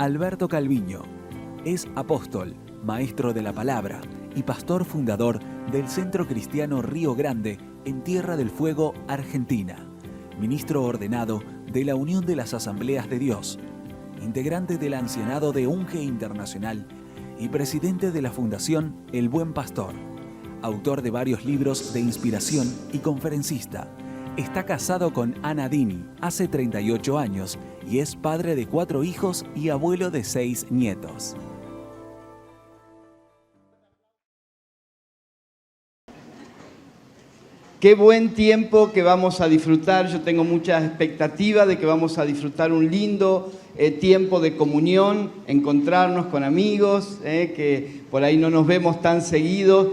Alberto Calviño. Es apóstol, maestro de la palabra y pastor fundador del Centro Cristiano Río Grande en Tierra del Fuego, Argentina. Ministro ordenado de la Unión de las Asambleas de Dios, integrante del Ancianado de UNGE Internacional y presidente de la Fundación El Buen Pastor. Autor de varios libros de inspiración y conferencista. Está casado con Ana Dini hace 38 años y es padre de 4 hijos y abuelo de 6 nietos. Qué buen tiempo que vamos a disfrutar. Yo tengo mucha expectativa de que vamos a disfrutar un lindo tiempo de comunión, encontrarnos con amigos, que por ahí no nos vemos tan seguido,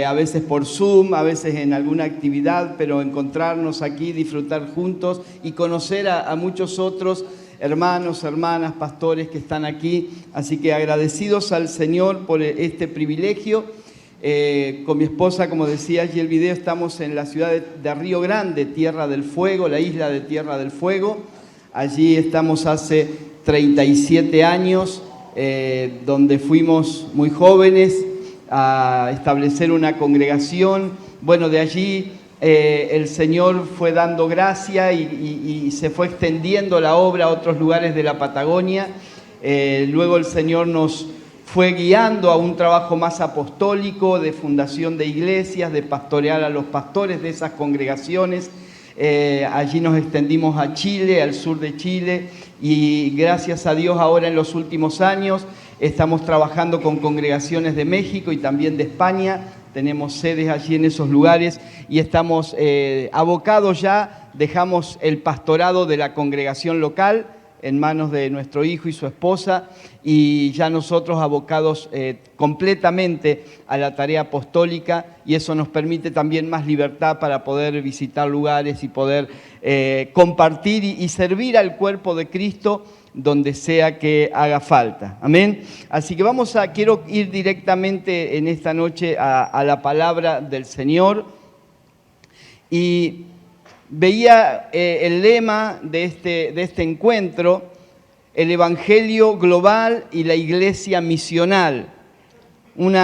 a veces por Zoom, a veces en alguna actividad, pero encontrarnos aquí, disfrutar juntos y conocer a muchos otros hermanos, hermanas, pastores que están aquí. Así que agradecidos al Señor por este privilegio. Con mi esposa, como decía allí el video, estamos en la ciudad de Río Grande, Tierra del Fuego, la isla de Tierra del Fuego. Allí estamos hace 37 años, donde fuimos muy jóvenes a establecer una congregación. Bueno, de allí el Señor fue dando gracia y se fue extendiendo la obra a otros lugares de la Patagonia. Luego el Señor nos fue guiando a un trabajo más apostólico, de fundación de iglesias, de pastorear a los pastores de esas congregaciones. Allí nos extendimos a Chile, al sur de Chile, y gracias a Dios ahora en los últimos años estamos trabajando con congregaciones de México y también de España. Tenemos sedes allí en esos lugares y estamos abocados ya, dejamos el pastorado de la congregación local en manos de nuestro hijo y su esposa, y ya nosotros abocados completamente a la tarea apostólica, y eso nos permite también más libertad para poder visitar lugares y poder compartir y servir al cuerpo de Cristo donde sea que haga falta. Amén. Así que quiero ir directamente en esta noche a la palabra del Señor. Y veía el lema de este encuentro: el Evangelio global y la iglesia misional. Un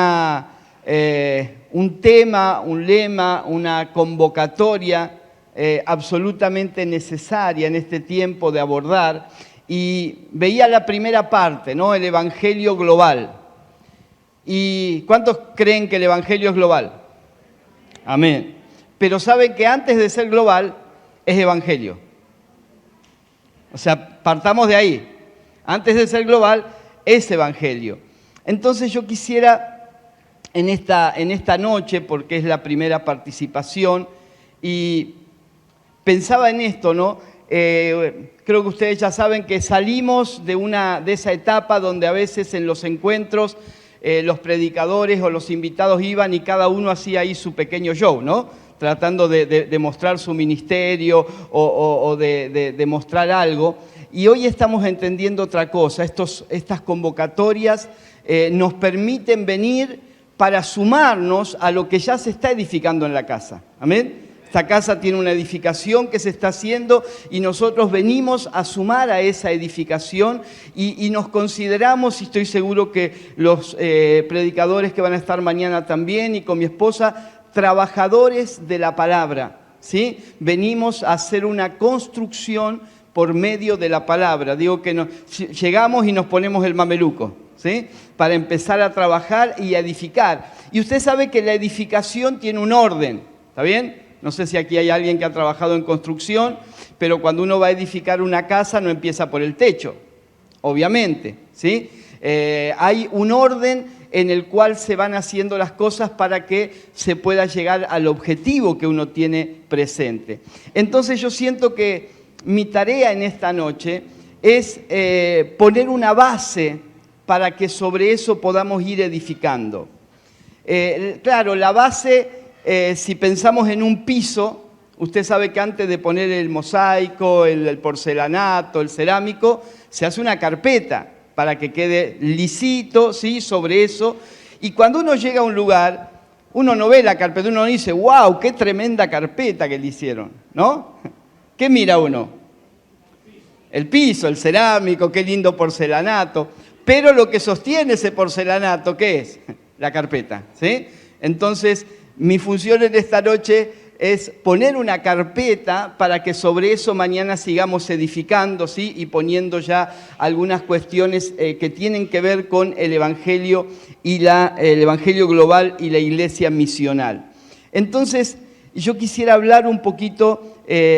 tema, un lema, una convocatoria absolutamente necesaria en este tiempo de abordar. Y veía la primera parte, ¿no? El Evangelio global. ¿Y cuántos creen que el Evangelio es global? Amén. Pero saben que antes de ser global es evangelio. O sea, partamos de ahí. Antes de ser global es evangelio. Entonces yo quisiera en esta noche, porque es la primera participación, y pensaba en esto, ¿no? Creo que ustedes ya saben que salimos de esa etapa donde a veces en los encuentros los predicadores o los invitados iban y cada uno hacía ahí su pequeño show, ¿no? Tratando de mostrar su ministerio o de mostrar algo. Y hoy estamos entendiendo otra cosa. Estas convocatorias nos permiten venir para sumarnos a lo que ya se está edificando en la casa. Amén. Esta casa tiene una edificación que se está haciendo y nosotros venimos a sumar a esa edificación y nos consideramos, y estoy seguro que los predicadores que van a estar mañana también, y con mi esposa, trabajadores de la palabra, ¿sí? Venimos a hacer una construcción por medio de la palabra. Digo que llegamos y nos ponemos el mameluco, ¿sí? Para empezar a trabajar y a edificar. Y usted sabe que la edificación tiene un orden, ¿está bien? No sé si aquí hay alguien que ha trabajado en construcción, pero cuando uno va a edificar una casa no empieza por el techo, obviamente, ¿sí? Hay un orden en el cual se van haciendo las cosas para que se pueda llegar al objetivo que uno tiene presente. Entonces yo siento que mi tarea en esta noche es poner una base para que sobre eso podamos ir edificando. Claro, la base, si pensamos en un piso, usted sabe que antes de poner el mosaico, el porcelanato, el cerámico, se hace una carpeta para que quede lisito, ¿sí? Sobre eso. Y cuando uno llega a un lugar, uno no ve la carpeta, uno dice, wow, qué tremenda carpeta que le hicieron, ¿no? ¿Qué mira uno? el piso, el cerámico, qué lindo porcelanato. Pero lo que sostiene ese porcelanato, ¿qué es? La carpeta, ¿sí? Entonces, mi función en esta noche es poner una carpeta para que sobre eso mañana sigamos edificando, ¿sí? Y poniendo ya algunas cuestiones que tienen que ver con el Evangelio y el Evangelio global y la iglesia misional. Entonces, yo quisiera hablar un poquito,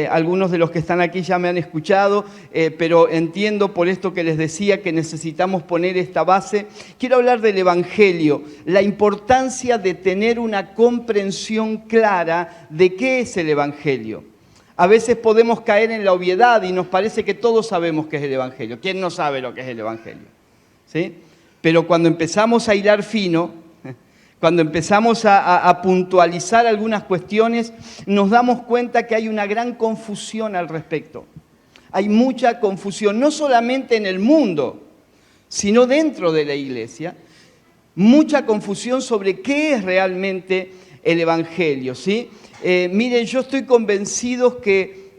algunos de los que están aquí ya me han escuchado, pero entiendo por esto que les decía que necesitamos poner esta base. Quiero hablar del Evangelio, la importancia de tener una comprensión clara de qué es el Evangelio. A veces podemos caer en la obviedad y nos parece que todos sabemos qué es el Evangelio. ¿Quién no sabe lo que es el Evangelio? ¿Sí? Pero cuando empezamos a hilar fino, cuando empezamos a puntualizar algunas cuestiones, nos damos cuenta que hay una gran confusión al respecto. Hay mucha confusión, no solamente en el mundo, sino dentro de la iglesia. Mucha confusión sobre qué es realmente el Evangelio, ¿sí? Miren, yo estoy convencido que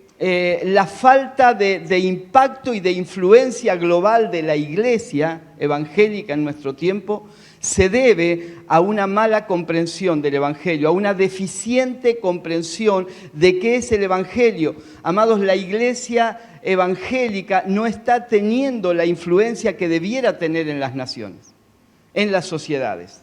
la falta de impacto y de influencia global de la iglesia evangélica en nuestro tiempo se debe a una mala comprensión del Evangelio, a una deficiente comprensión de qué es el Evangelio. Amados, la iglesia evangélica no está teniendo la influencia que debiera tener en las naciones, en las sociedades.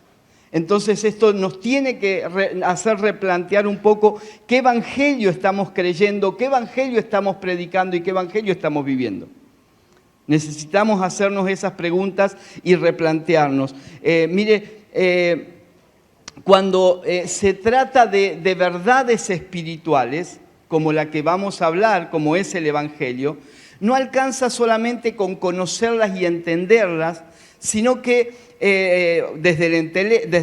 Entonces esto nos tiene que hacer replantear un poco qué evangelio estamos creyendo, qué evangelio estamos predicando y qué evangelio estamos viviendo. Necesitamos hacernos esas preguntas y replantearnos. Cuando se trata de verdades espirituales, como la que vamos a hablar, como es el Evangelio, no alcanza solamente con conocerlas y entenderlas, sino que desde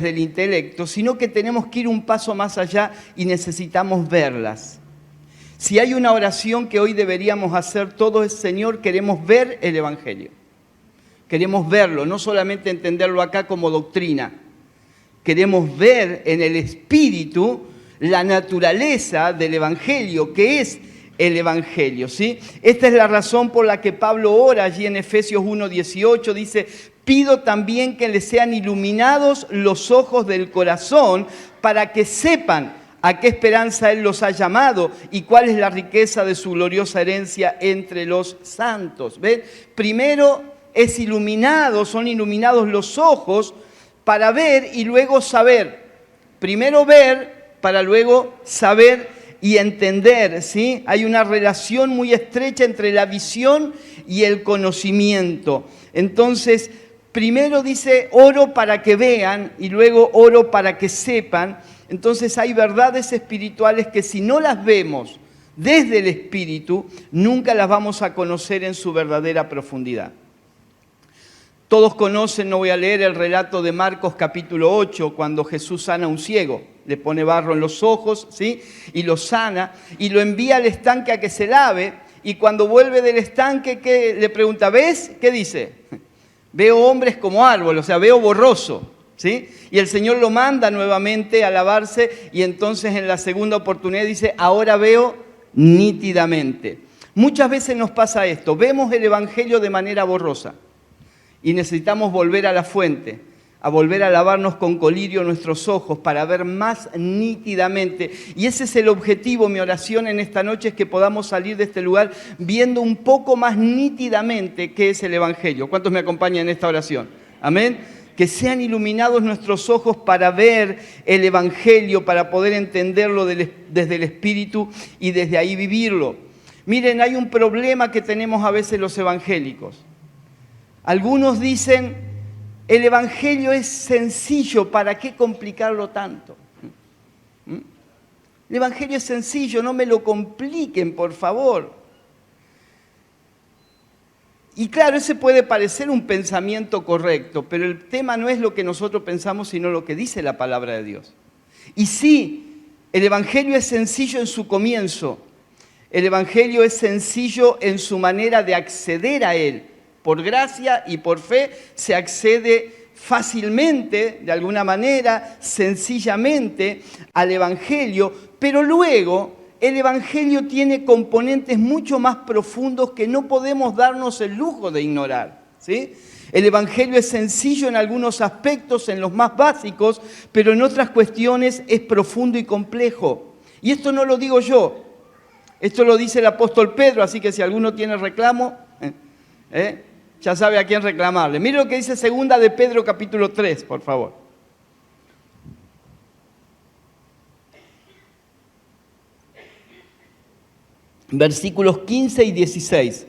el intelecto, sino que tenemos que ir un paso más allá y necesitamos verlas. Si hay una oración que hoy deberíamos hacer todos es: Señor, queremos ver el Evangelio. Queremos verlo, no solamente entenderlo acá como doctrina. Queremos ver en el Espíritu la naturaleza del Evangelio, que es el Evangelio, ¿sí? Esta es la razón por la que Pablo ora allí en Efesios 1:18, dice: pido también que les sean iluminados los ojos del corazón para que sepan a qué esperanza Él los ha llamado y cuál es la riqueza de su gloriosa herencia entre los santos. ¿Ven? Primero son iluminados los ojos para ver y luego saber. Primero ver para luego saber y entender, ¿sí? Hay una relación muy estrecha entre la visión y el conocimiento. Entonces, primero dice: oro para que vean, y luego oro para que sepan. Entonces hay verdades espirituales que si no las vemos desde el Espíritu, nunca las vamos a conocer en su verdadera profundidad. Todos conocen, no voy a leer el relato de Marcos capítulo 8, cuando Jesús sana a un ciego. Le pone barro en los ojos, ¿sí? Y lo sana, y lo envía al estanque a que se lave, y cuando vuelve del estanque, ¿qué le pregunta? ¿Ves? ¿Qué dice? Veo hombres como árbol, o sea, veo borroso, ¿sí? Y el Señor lo manda nuevamente a lavarse, y entonces en la segunda oportunidad dice: ahora veo nítidamente. Muchas veces nos pasa esto, vemos el Evangelio de manera borrosa, y necesitamos volver a la fuente, a volver a lavarnos con colirio nuestros ojos para ver más nítidamente. Y ese es el objetivo, mi oración en esta noche, es que podamos salir de este lugar viendo un poco más nítidamente qué es el Evangelio. ¿Cuántos me acompañan en esta oración? Amén. Que sean iluminados nuestros ojos para ver el Evangelio, para poder entenderlo desde el Espíritu y desde ahí vivirlo. Miren, hay un problema que tenemos a veces los evangélicos. Algunos dicen: el Evangelio es sencillo, ¿para qué complicarlo tanto? El Evangelio es sencillo, no me lo compliquen, por favor. Y claro, ese puede parecer un pensamiento correcto, pero el tema no es lo que nosotros pensamos, sino lo que dice la palabra de Dios. Y sí, el Evangelio es sencillo en su comienzo. El Evangelio es sencillo en su manera de acceder a él. Por gracia y por fe se accede fácilmente, de alguna manera, sencillamente, al Evangelio, pero luego el Evangelio tiene componentes mucho más profundos que no podemos darnos el lujo de ignorar, ¿sí? El Evangelio es sencillo en algunos aspectos, en los más básicos, pero en otras cuestiones es profundo y complejo. Y esto no lo digo yo, esto lo dice el apóstol Pedro, así que si alguno tiene reclamo, ya sabe a quién reclamarle. Mire lo que dice 2 de Pedro capítulo 3, por favor. Versículos 15 y 16.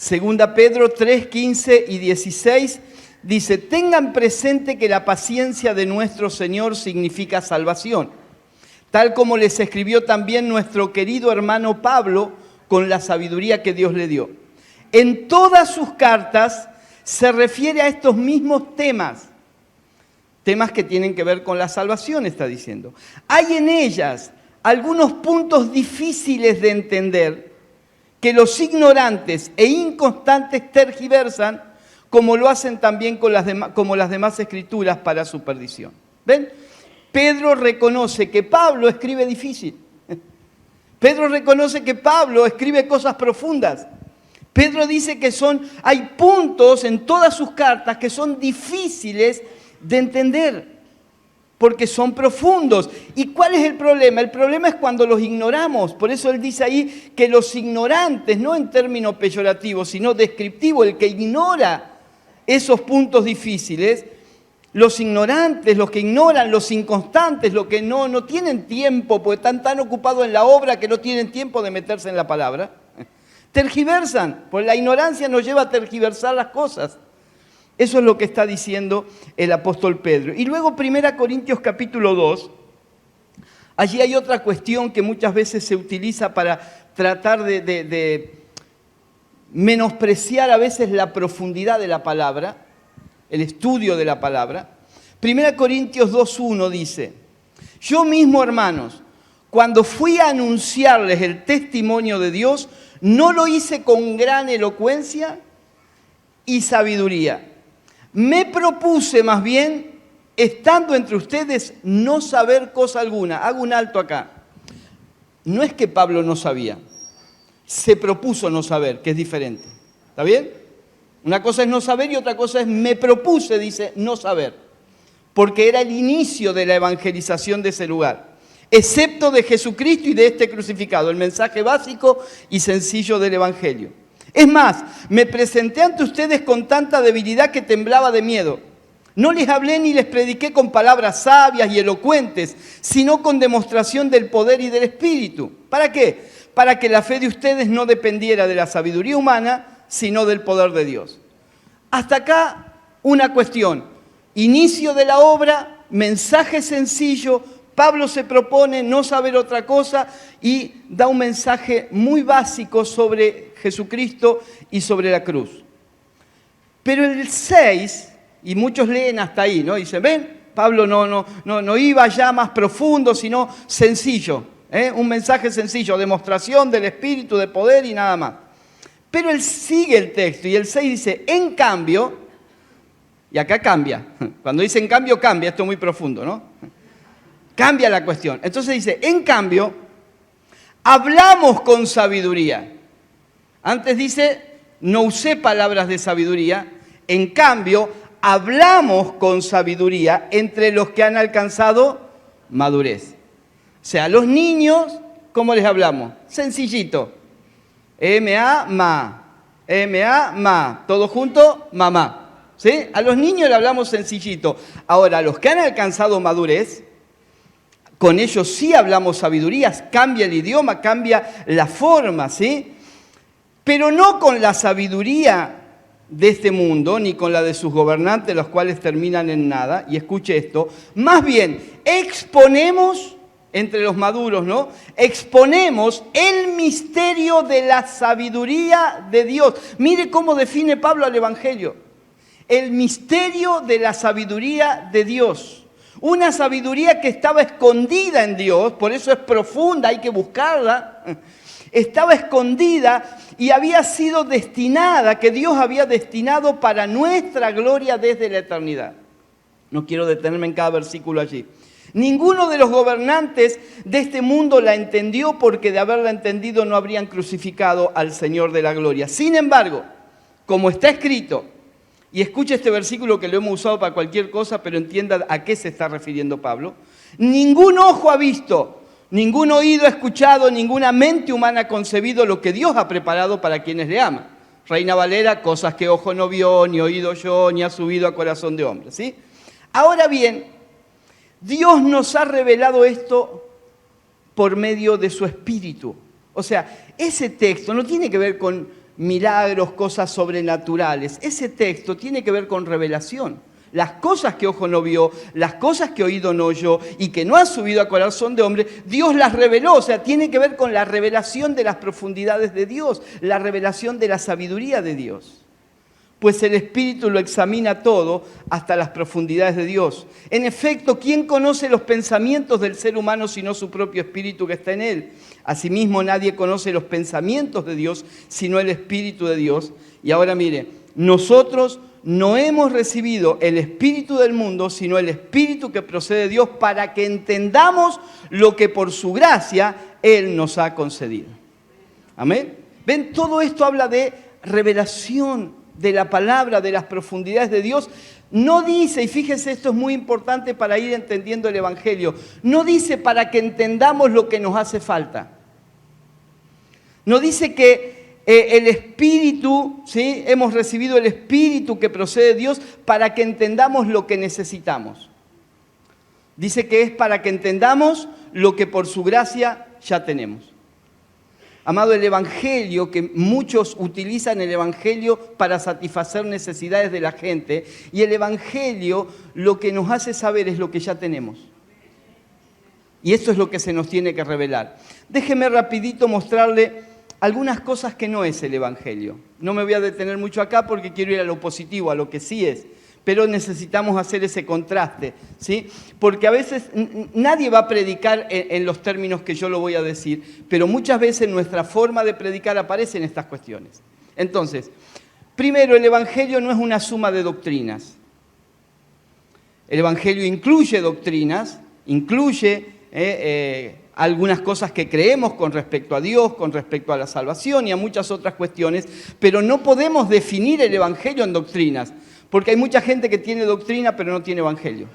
2 Pedro 3, 15 y 16 dice: tengan presente que la paciencia de nuestro Señor significa salvación, tal como les escribió también nuestro querido hermano Pablo con la sabiduría que Dios le dio. En todas sus cartas se refiere a estos mismos temas que tienen que ver con la salvación, está diciendo. Hay en ellas algunos puntos difíciles de entender que los ignorantes e inconstantes tergiversan, como lo hacen también como las demás escrituras para su perdición. ¿Ven? Pedro reconoce que Pablo escribe difícil. Pedro reconoce que Pablo escribe cosas profundas. Pedro dice que hay puntos en todas sus cartas que son difíciles de entender, porque son profundos. ¿Y cuál es el problema? El problema es cuando los ignoramos. Por eso él dice ahí que los ignorantes, no en términos peyorativos, sino descriptivos, el que ignora esos puntos difíciles, los ignorantes, los que ignoran, los inconstantes, los que no tienen tiempo, porque están tan ocupados en la obra que no tienen tiempo de meterse en la palabra, tergiversan, pues la ignorancia nos lleva a tergiversar las cosas. Eso es lo que está diciendo el apóstol Pedro. Y luego 1 Corintios capítulo 2, allí hay otra cuestión que muchas veces se utiliza para tratar de menospreciar a veces la profundidad de la palabra, el estudio de la palabra. 1 Corintios 2:1 dice: yo mismo, hermanos, cuando fui a anunciarles el testimonio de Dios, no lo hice con gran elocuencia y sabiduría. Me propuse más bien, estando entre ustedes, no saber cosa alguna. Hago un alto acá. No es que Pablo no sabía, se propuso no saber, que es diferente. ¿Está bien? Una cosa es no saber y otra cosa es me propuse, dice, no saber. Porque era el inicio de la evangelización de ese lugar. Excepto de Jesucristo y de este crucificado, el mensaje básico y sencillo del evangelio. Es más, me presenté ante ustedes con tanta debilidad que temblaba de miedo. No les hablé ni les prediqué con palabras sabias y elocuentes, sino con demostración del poder y del Espíritu. ¿Para qué? Para que la fe de ustedes no dependiera de la sabiduría humana, sino del poder de Dios. Hasta acá una cuestión. Inicio de la obra, mensaje sencillo. Pablo se propone no saber otra cosa y da un mensaje muy básico sobre Jesucristo y sobre la cruz. Pero el 6, y muchos leen hasta ahí, ¿no? Dicen, ven, Pablo no iba ya más profundo, sino sencillo, un mensaje sencillo, demostración del Espíritu, de poder y nada más. Pero él sigue el texto y el 6 dice, en cambio, y acá cambia, cuando dice en cambio cambia, esto es muy profundo, ¿no? Cambia la cuestión. Entonces dice, en cambio, hablamos con sabiduría. Antes dice, no usé palabras de sabiduría. En cambio, hablamos con sabiduría entre los que han alcanzado madurez. O sea, a los niños, ¿cómo les hablamos? Sencillito. M-A, ma. M-A, ma. Todo junto, mamá. ¿Sí? A los niños le hablamos sencillito. Ahora, a los que han alcanzado madurez, con ellos sí hablamos sabidurías, cambia el idioma, cambia la forma, ¿sí? Pero no con la sabiduría de este mundo, ni con la de sus gobernantes, los cuales terminan en nada. Y escuche esto, más bien exponemos, entre los maduros, ¿no? Exponemos el misterio de la sabiduría de Dios. Mire cómo define Pablo al Evangelio. El misterio de la sabiduría de Dios. Una sabiduría que estaba escondida en Dios, por eso es profunda, hay que buscarla. Estaba escondida y había sido destinada, que Dios había destinado para nuestra gloria desde la eternidad. No quiero detenerme en cada versículo allí. Ninguno de los gobernantes de este mundo la entendió, porque de haberla entendido no habrían crucificado al Señor de la gloria. Sin embargo, como está escrito, y escuche este versículo que lo hemos usado para cualquier cosa, pero entienda a qué se está refiriendo Pablo. Ningún ojo ha visto, ningún oído ha escuchado, ninguna mente humana ha concebido lo que Dios ha preparado para quienes le aman. Reina Valera, cosas que ojo no vio, ni oído oyó, ni ha subido a corazón de hombre, ¿sí? Ahora bien, Dios nos ha revelado esto por medio de su Espíritu. O sea, ese texto no tiene que ver con milagros, cosas sobrenaturales. Ese texto tiene que ver con revelación. Las cosas que ojo no vio, las cosas que oído no oyó y que no han subido a corazón de hombre, Dios las reveló. O sea, tiene que ver con la revelación de las profundidades de Dios, la revelación de la sabiduría de Dios. Pues el Espíritu lo examina todo hasta las profundidades de Dios. En efecto, ¿quién conoce los pensamientos del ser humano sino su propio Espíritu que está en él? Asimismo, nadie conoce los pensamientos de Dios sino el Espíritu de Dios. Y ahora mire, nosotros no hemos recibido el Espíritu del mundo, sino el Espíritu que procede de Dios, para que entendamos lo que por su gracia Él nos ha concedido. Amén. ¿Ven? Todo esto habla de revelación de la palabra, de las profundidades de Dios. No dice, y fíjese, esto es muy importante para ir entendiendo el Evangelio, no dice para que entendamos lo que nos hace falta. No dice que el Espíritu, ¿sí? Hemos recibido el Espíritu que procede de Dios para que entendamos lo que necesitamos. Dice que es para que entendamos lo que por su gracia ya tenemos. Amado, el Evangelio, que muchos utilizan el Evangelio para satisfacer necesidades de la gente, y el Evangelio lo que nos hace saber es lo que ya tenemos. Y esto es lo que se nos tiene que revelar. Déjeme rapidito mostrarle algunas cosas que no es el Evangelio. No me voy a detener mucho acá porque quiero ir a lo positivo, a lo que sí es. Pero necesitamos hacer ese contraste, ¿sí? Porque a veces nadie va a predicar en los términos que yo lo voy a decir, pero muchas veces en nuestra forma de predicar aparecen estas cuestiones. Entonces, primero, el Evangelio no es una suma de doctrinas. El Evangelio incluye doctrinas, incluye algunas cosas que creemos con respecto a Dios, con respecto a la salvación y a muchas otras cuestiones, pero no podemos definir el Evangelio en doctrinas. Porque hay mucha gente que tiene doctrina pero no tiene evangelio.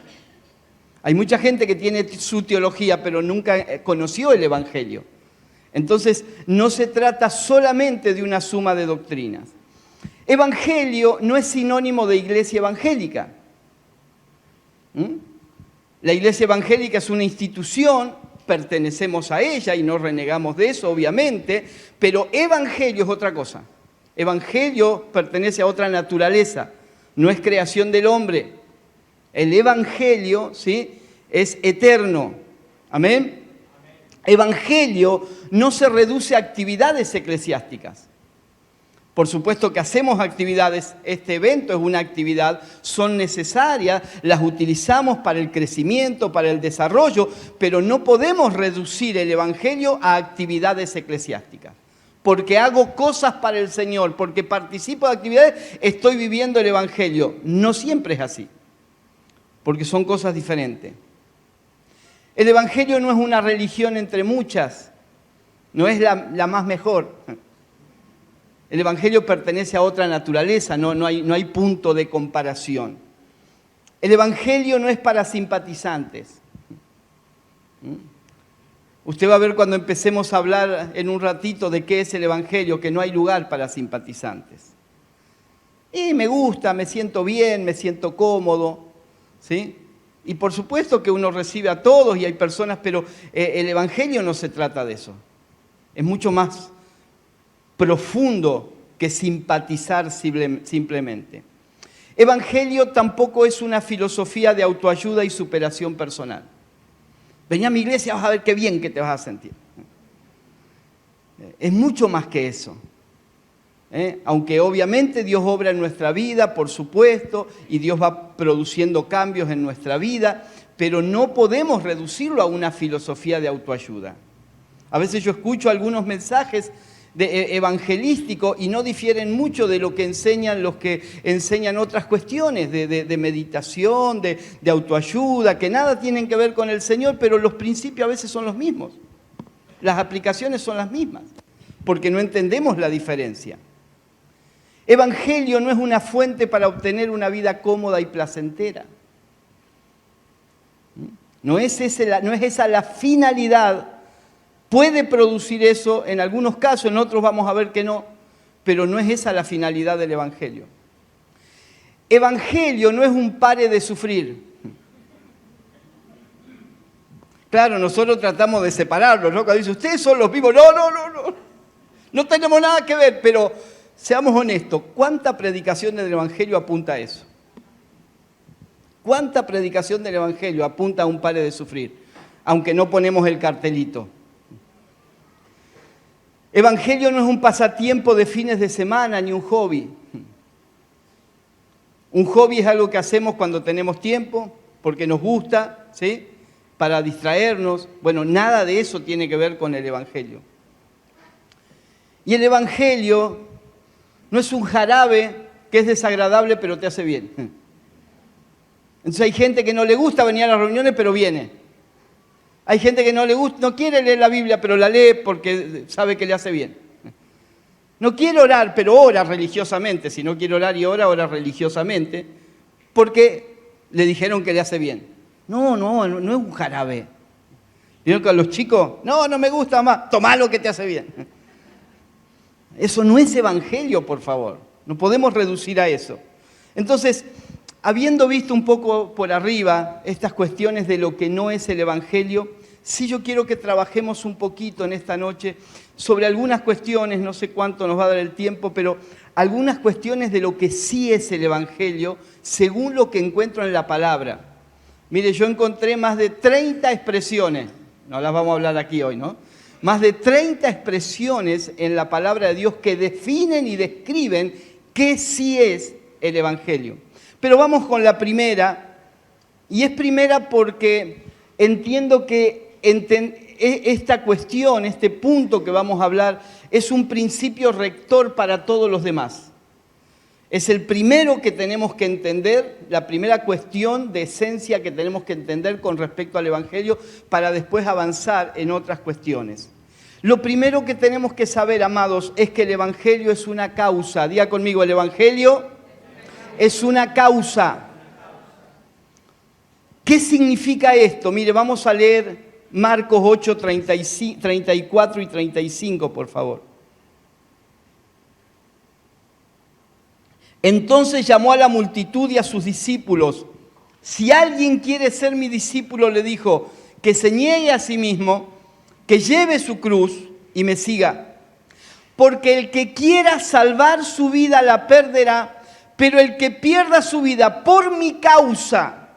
Hay mucha gente que tiene su teología pero nunca conoció el evangelio. Entonces no se trata solamente de una suma de doctrinas. Evangelio no es sinónimo de iglesia evangélica. La iglesia evangélica es una institución, pertenecemos a ella y no renegamos de eso, obviamente, pero evangelio es otra cosa. Evangelio pertenece a otra naturaleza. No es creación del hombre. El Evangelio, ¿sí?, es eterno. ¿Amén? Evangelio no se reduce a actividades eclesiásticas. Por supuesto que hacemos actividades, este evento es una actividad, son necesarias, las utilizamos para el crecimiento, para el desarrollo, pero no podemos reducir el Evangelio a actividades eclesiásticas. Porque hago cosas para el Señor, porque participo de actividades, estoy viviendo el Evangelio. No siempre es así, porque son cosas diferentes. El Evangelio no es una religión entre muchas, no es la más mejor. El Evangelio pertenece a otra naturaleza, no hay punto de comparación. El Evangelio no es para simpatizantes. Usted va a ver cuando empecemos a hablar en un ratito de qué es el Evangelio, que no hay lugar para simpatizantes. Y me gusta, me siento bien, me siento cómodo, ¿sí? Y por supuesto que uno recibe a todos y hay personas, pero el Evangelio no se trata de eso. Es mucho más profundo que simpatizar simplemente. Evangelio tampoco es una filosofía de autoayuda y superación personal. Vení a mi iglesia, vas a ver qué bien que te vas a sentir. Es mucho más que eso. Aunque obviamente Dios obra en nuestra vida, por supuesto, y Dios va produciendo cambios en nuestra vida, pero no podemos reducirlo a una filosofía de autoayuda. A veces yo escucho algunos mensajes evangelístico y no difieren mucho de lo que enseñan los que enseñan otras cuestiones de meditación, de autoayuda, que nada tienen que ver con el Señor, pero los principios a veces son los mismos. Las aplicaciones son las mismas, porque no entendemos la diferencia. Evangelio no es una fuente para obtener una vida cómoda y placentera. No es esa la finalidad. Puede producir eso en algunos casos, en otros vamos a ver que no, pero no es esa la finalidad del Evangelio. Evangelio no es un pare de sufrir. Claro, nosotros tratamos de separarlos, ¿no? Cuando dice, ustedes son los vivos, no tenemos nada que ver, pero seamos honestos, ¿cuánta predicación del Evangelio apunta a eso? ¿Cuánta predicación del Evangelio apunta a un pare de sufrir? Aunque no ponemos el cartelito. Evangelio no es un pasatiempo de fines de semana ni un hobby. Un hobby es algo que hacemos cuando tenemos tiempo, porque nos gusta, ¿sí? Para distraernos. Bueno, nada de eso tiene que ver con el Evangelio. Y el Evangelio no es un jarabe que es desagradable pero te hace bien. Entonces hay gente que no le gusta venir a las reuniones pero viene. Hay gente que no quiere leer la Biblia pero la lee porque sabe que le hace bien. No quiere orar pero ora religiosamente. Si no quiere orar y ora religiosamente porque le dijeron que le hace bien. No es un jarabe. ¿Vieron que a los chicos? No me gusta más. Tomá lo que te hace bien. Eso no es evangelio, por favor. No podemos reducir a eso. Entonces, habiendo visto un poco por arriba estas cuestiones de lo que no es el evangelio, sí yo quiero que trabajemos un poquito en esta noche sobre algunas cuestiones, no sé cuánto nos va a dar el tiempo, pero algunas cuestiones de lo que sí es el evangelio, según lo que encuentro en la palabra. Mire, yo encontré más de 30 expresiones, no las vamos a hablar aquí hoy, ¿no? Más de 30 expresiones en la palabra de Dios que definen y describen qué sí es el Evangelio. Pero vamos con la primera, y es primera porque entiendo que esta cuestión, este punto que vamos a hablar, es un principio rector para todos los demás. Es el primero que tenemos que entender, la primera cuestión de esencia que tenemos que entender con respecto al Evangelio para después avanzar en otras cuestiones. Lo primero que tenemos que saber, amados, es que el Evangelio es una causa. Diga conmigo, el Evangelio es una causa. ¿Qué significa esto? Mire, vamos a leer Marcos 8, 34 y 35, por favor. Entonces llamó a la multitud y a sus discípulos. Si alguien quiere ser mi discípulo, le dijo, que se niegue a sí mismo, que lleve su cruz y me siga. Porque el que quiera salvar su vida la perderá, pero el que pierda su vida por mi causa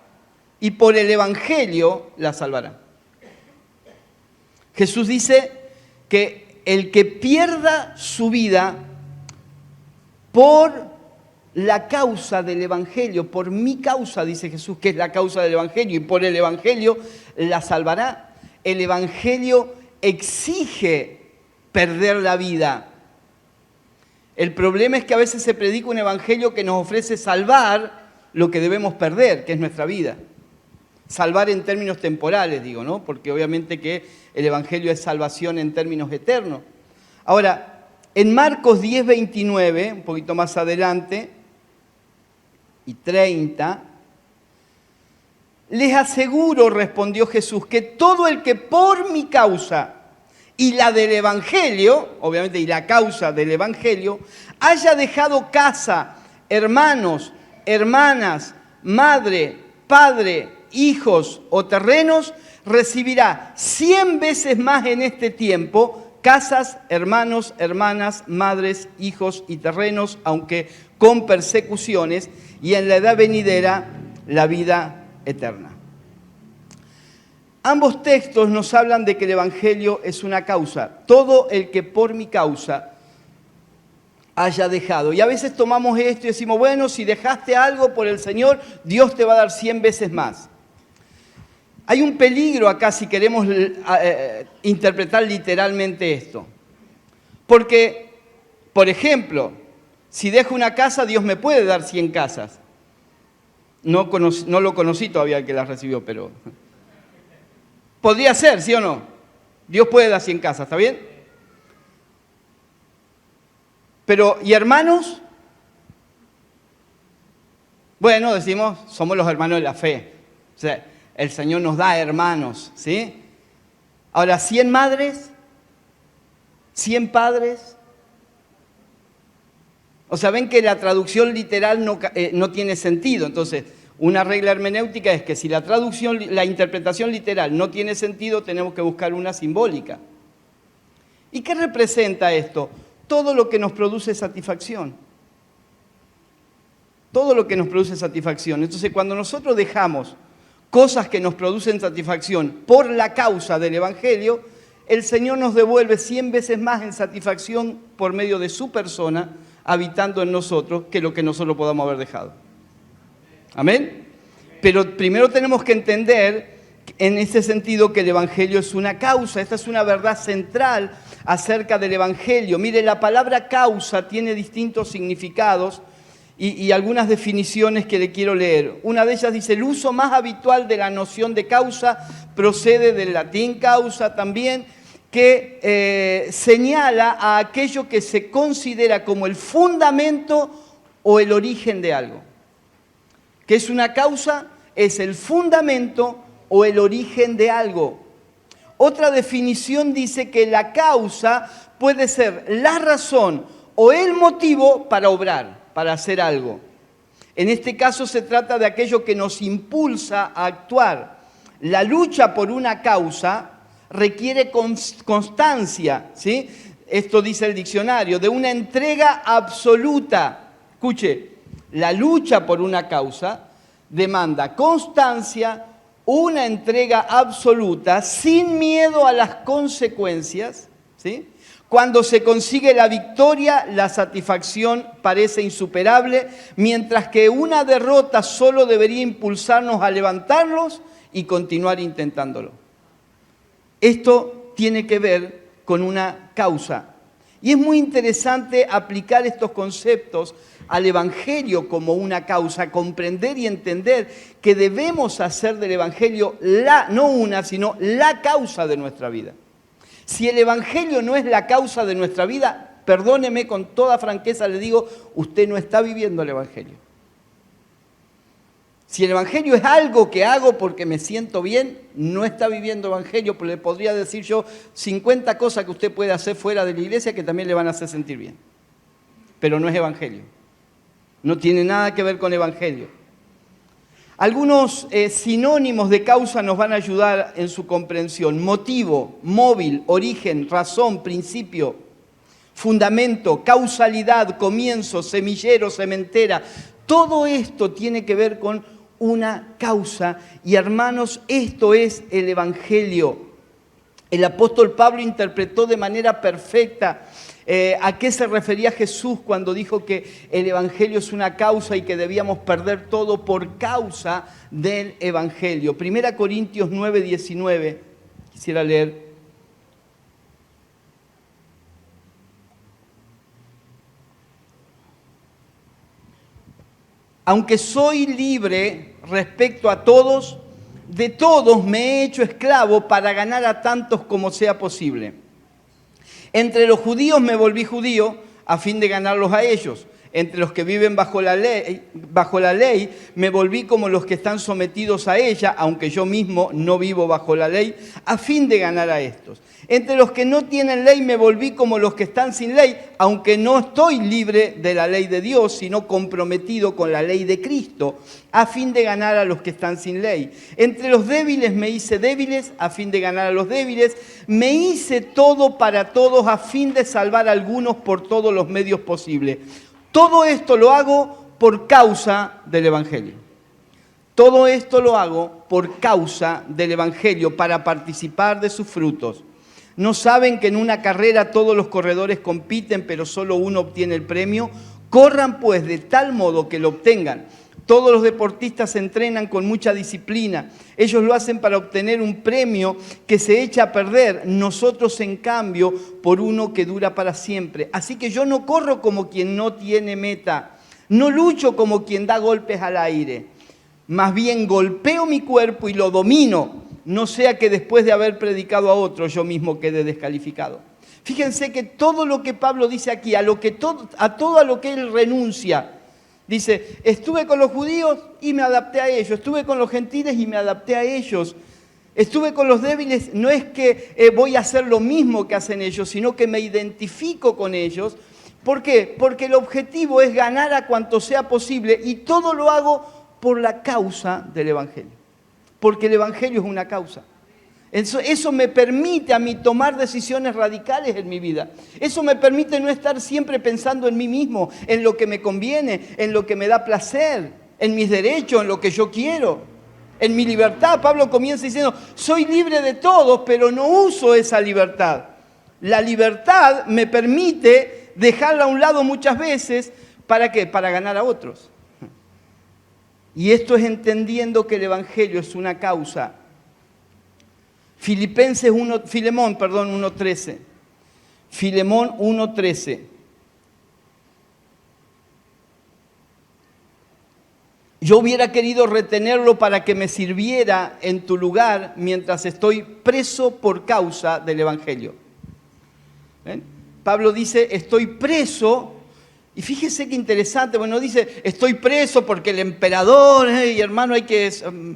y por el Evangelio la salvará. Jesús dice que el que pierda su vida por la causa del Evangelio, por mi causa, dice Jesús, que es la causa del Evangelio, y por el Evangelio la salvará. El Evangelio exige perder la vida. El problema es que a veces se predica un Evangelio que nos ofrece salvar lo que debemos perder, que es nuestra vida. Salvar en términos temporales, digo, ¿no? Porque obviamente que el Evangelio es salvación en términos eternos. Ahora, en Marcos 10, 29, un poquito más adelante, y 30, les aseguro, respondió Jesús, que todo el que por mi causa y la del Evangelio, obviamente, y la causa del Evangelio, haya dejado casa, hermanos, hermanas, madre, padre, hijos o terrenos, recibirá 100 veces más en este tiempo casas, hermanos, hermanas, madres, hijos y terrenos, aunque con persecuciones, y en la edad venidera la vida eterna. Ambos textos nos hablan de que el Evangelio es una causa. Todo el que por mi causa haya dejado. Y a veces tomamos esto y decimos, bueno, si dejaste algo por el Señor, Dios te va a dar 100 veces más. Hay un peligro acá si queremos interpretar literalmente esto. Porque, por ejemplo, si dejo una casa, Dios me puede dar 100 casas. No lo conocí todavía el que las recibió, pero podría ser, ¿sí o no? Dios puede dar 100 casas, ¿está bien? Pero, ¿y hermanos? Bueno, decimos, somos los hermanos de la fe. O sea, el Señor nos da hermanos, ¿sí? Ahora, 100 madres, 100 padres. O sea, ven que la traducción literal no tiene sentido. Entonces, una regla hermenéutica es que si la interpretación literal no tiene sentido, tenemos que buscar una simbólica. ¿Y qué representa esto? Todo lo que nos produce satisfacción. Todo lo que nos produce satisfacción. Entonces, cuando nosotros dejamos cosas que nos producen satisfacción por la causa del Evangelio, el Señor nos devuelve 100 veces más en satisfacción por medio de su persona, habitando en nosotros, que lo que nosotros podamos haber dejado. ¿Amén? Pero primero tenemos que entender en ese sentido que el Evangelio es una causa. Esta es una verdad central acerca del Evangelio. Mire, la palabra causa tiene distintos significados y algunas definiciones que le quiero leer. Una de ellas dice, el uso más habitual de la noción de causa procede del latín causa también, que señala a aquello que se considera como el fundamento o el origen de algo. ¿Qué es una causa? Es el fundamento o el origen de algo. Otra definición dice que la causa puede ser la razón o el motivo para obrar, para hacer algo. En este caso se trata de aquello que nos impulsa a actuar. La lucha por una causa requiere constancia, ¿sí? Esto dice el diccionario, de una entrega absoluta. Escuche, la lucha por una causa demanda constancia, una entrega absoluta, sin miedo a las consecuencias, ¿sí? Cuando se consigue la victoria, la satisfacción parece insuperable, mientras que una derrota solo debería impulsarnos a levantarnos y continuar intentándolo. Esto tiene que ver con una causa. Y es muy interesante aplicar estos conceptos al Evangelio como una causa, comprender y entender que debemos hacer del Evangelio no una, sino la causa de nuestra vida. Si el Evangelio no es la causa de nuestra vida, perdóneme, con toda franqueza le digo, usted no está viviendo el Evangelio. Si el Evangelio es algo que hago porque me siento bien, no está viviendo Evangelio, pero le podría decir yo 50 cosas que usted puede hacer fuera de la iglesia que también le van a hacer sentir bien. Pero no es Evangelio. No tiene nada que ver con Evangelio. Algunos sinónimos de causa nos van a ayudar en su comprensión. Motivo, móvil, origen, razón, principio, fundamento, causalidad, comienzo, semillero, sementera. Todo esto tiene que ver con una causa. Y hermanos, esto es el Evangelio. El apóstol Pablo interpretó de manera perfecta a qué se refería Jesús cuando dijo que el Evangelio es una causa y que debíamos perder todo por causa del Evangelio. 1 Corintios 9, 19, quisiera leer. Aunque soy libre respecto a todos, de todos me he hecho esclavo para ganar a tantos como sea posible. Entre los judíos me volví judío a fin de ganarlos a ellos. Entre los que viven bajo la ley, me volví como los que están sometidos a ella, aunque yo mismo no vivo bajo la ley, a fin de ganar a estos. Entre los que no tienen ley me volví como los que están sin ley, aunque no estoy libre de la ley de Dios, sino comprometido con la ley de Cristo, a fin de ganar a los que están sin ley. Entre los débiles me hice débiles, a fin de ganar a los débiles. Me hice todo para todos, a fin de salvar a algunos por todos los medios posibles. Todo esto lo hago por causa del Evangelio. Todo esto lo hago por causa del Evangelio, para participar de sus frutos. ¿No saben que en una carrera todos los corredores compiten, pero solo uno obtiene el premio? Corran pues de tal modo que lo obtengan. Todos los deportistas se entrenan con mucha disciplina. Ellos lo hacen para obtener un premio que se echa a perder. Nosotros, en cambio, por uno que dura para siempre. Así que yo no corro como quien no tiene meta. No lucho como quien da golpes al aire. Más bien golpeo mi cuerpo y lo domino. No sea que después de haber predicado a otro, yo mismo quede descalificado. Fíjense que todo lo que Pablo dice aquí, a todo a lo que él renuncia. Dice, estuve con los judíos y me adapté a ellos. Estuve con los gentiles y me adapté a ellos. Estuve con los débiles. No es que voy a hacer lo mismo que hacen ellos, sino que me identifico con ellos. ¿Por qué? Porque el objetivo es ganar a cuanto sea posible y todo lo hago por la causa del Evangelio. Porque el Evangelio es una causa. Eso me permite a mí tomar decisiones radicales en mi vida. Eso me permite no estar siempre pensando en mí mismo, en lo que me conviene, en lo que me da placer, en mis derechos, en lo que yo quiero, en mi libertad. Pablo comienza diciendo, soy libre de todos, pero no uso esa libertad. La libertad me permite dejarla a un lado muchas veces, ¿para qué? Para ganar a otros. Y esto es entendiendo que el Evangelio es una causa. Filemón 1:13. Filemón 1:13. Yo hubiera querido retenerlo para que me sirviera en tu lugar mientras estoy preso por causa del Evangelio. ¿Ven? Pablo dice, estoy preso. Y fíjese qué interesante, bueno, dice, estoy preso porque el emperador, y hermano,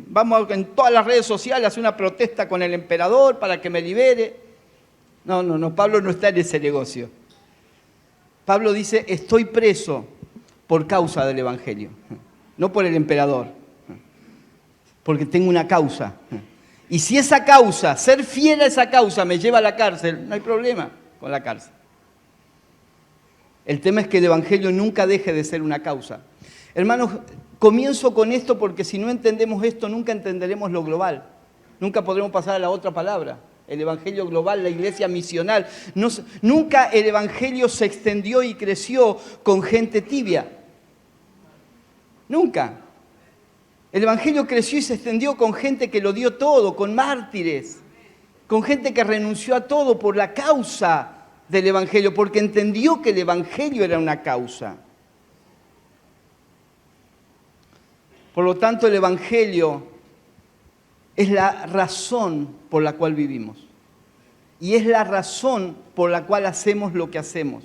vamos en todas las redes sociales a hacer una protesta con el emperador para que me libere. No, Pablo no está en ese negocio. Pablo dice, estoy preso por causa del Evangelio, no por el emperador, porque tengo una causa. Y si esa causa, ser fiel a esa causa me lleva a la cárcel, no hay problema con la cárcel. El tema es que el Evangelio nunca deje de ser una causa. Hermanos, comienzo con esto porque si no entendemos esto, nunca entenderemos lo global. Nunca podremos pasar a la otra palabra. El Evangelio global, la iglesia misional. Nunca el Evangelio se extendió y creció con gente tibia. Nunca. El Evangelio creció y se extendió con gente que lo dio todo, con mártires, con gente que renunció a todo por la causa del Evangelio, porque entendió que el Evangelio era una causa. Por lo tanto, el Evangelio es la razón por la cual vivimos. Y es la razón por la cual hacemos lo que hacemos.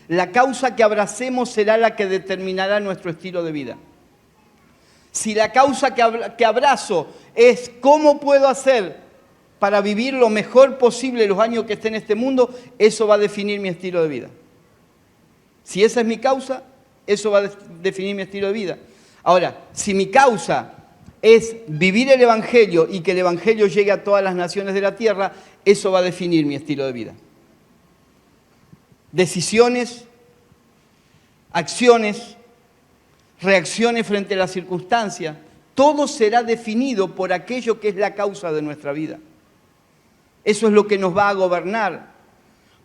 La causa que abracemos será la que determinará nuestro estilo de vida. Si la causa que abrazo es cómo puedo hacer para vivir lo mejor posible los años que esté en este mundo, eso va a definir mi estilo de vida. Si esa es mi causa, eso va a definir mi estilo de vida. Ahora, si mi causa es vivir el Evangelio y que el Evangelio llegue a todas las naciones de la tierra, eso va a definir mi estilo de vida. Decisiones, acciones, reacciones frente a las circunstancias, todo será definido por aquello que es la causa de nuestra vida. Eso es lo que nos va a gobernar.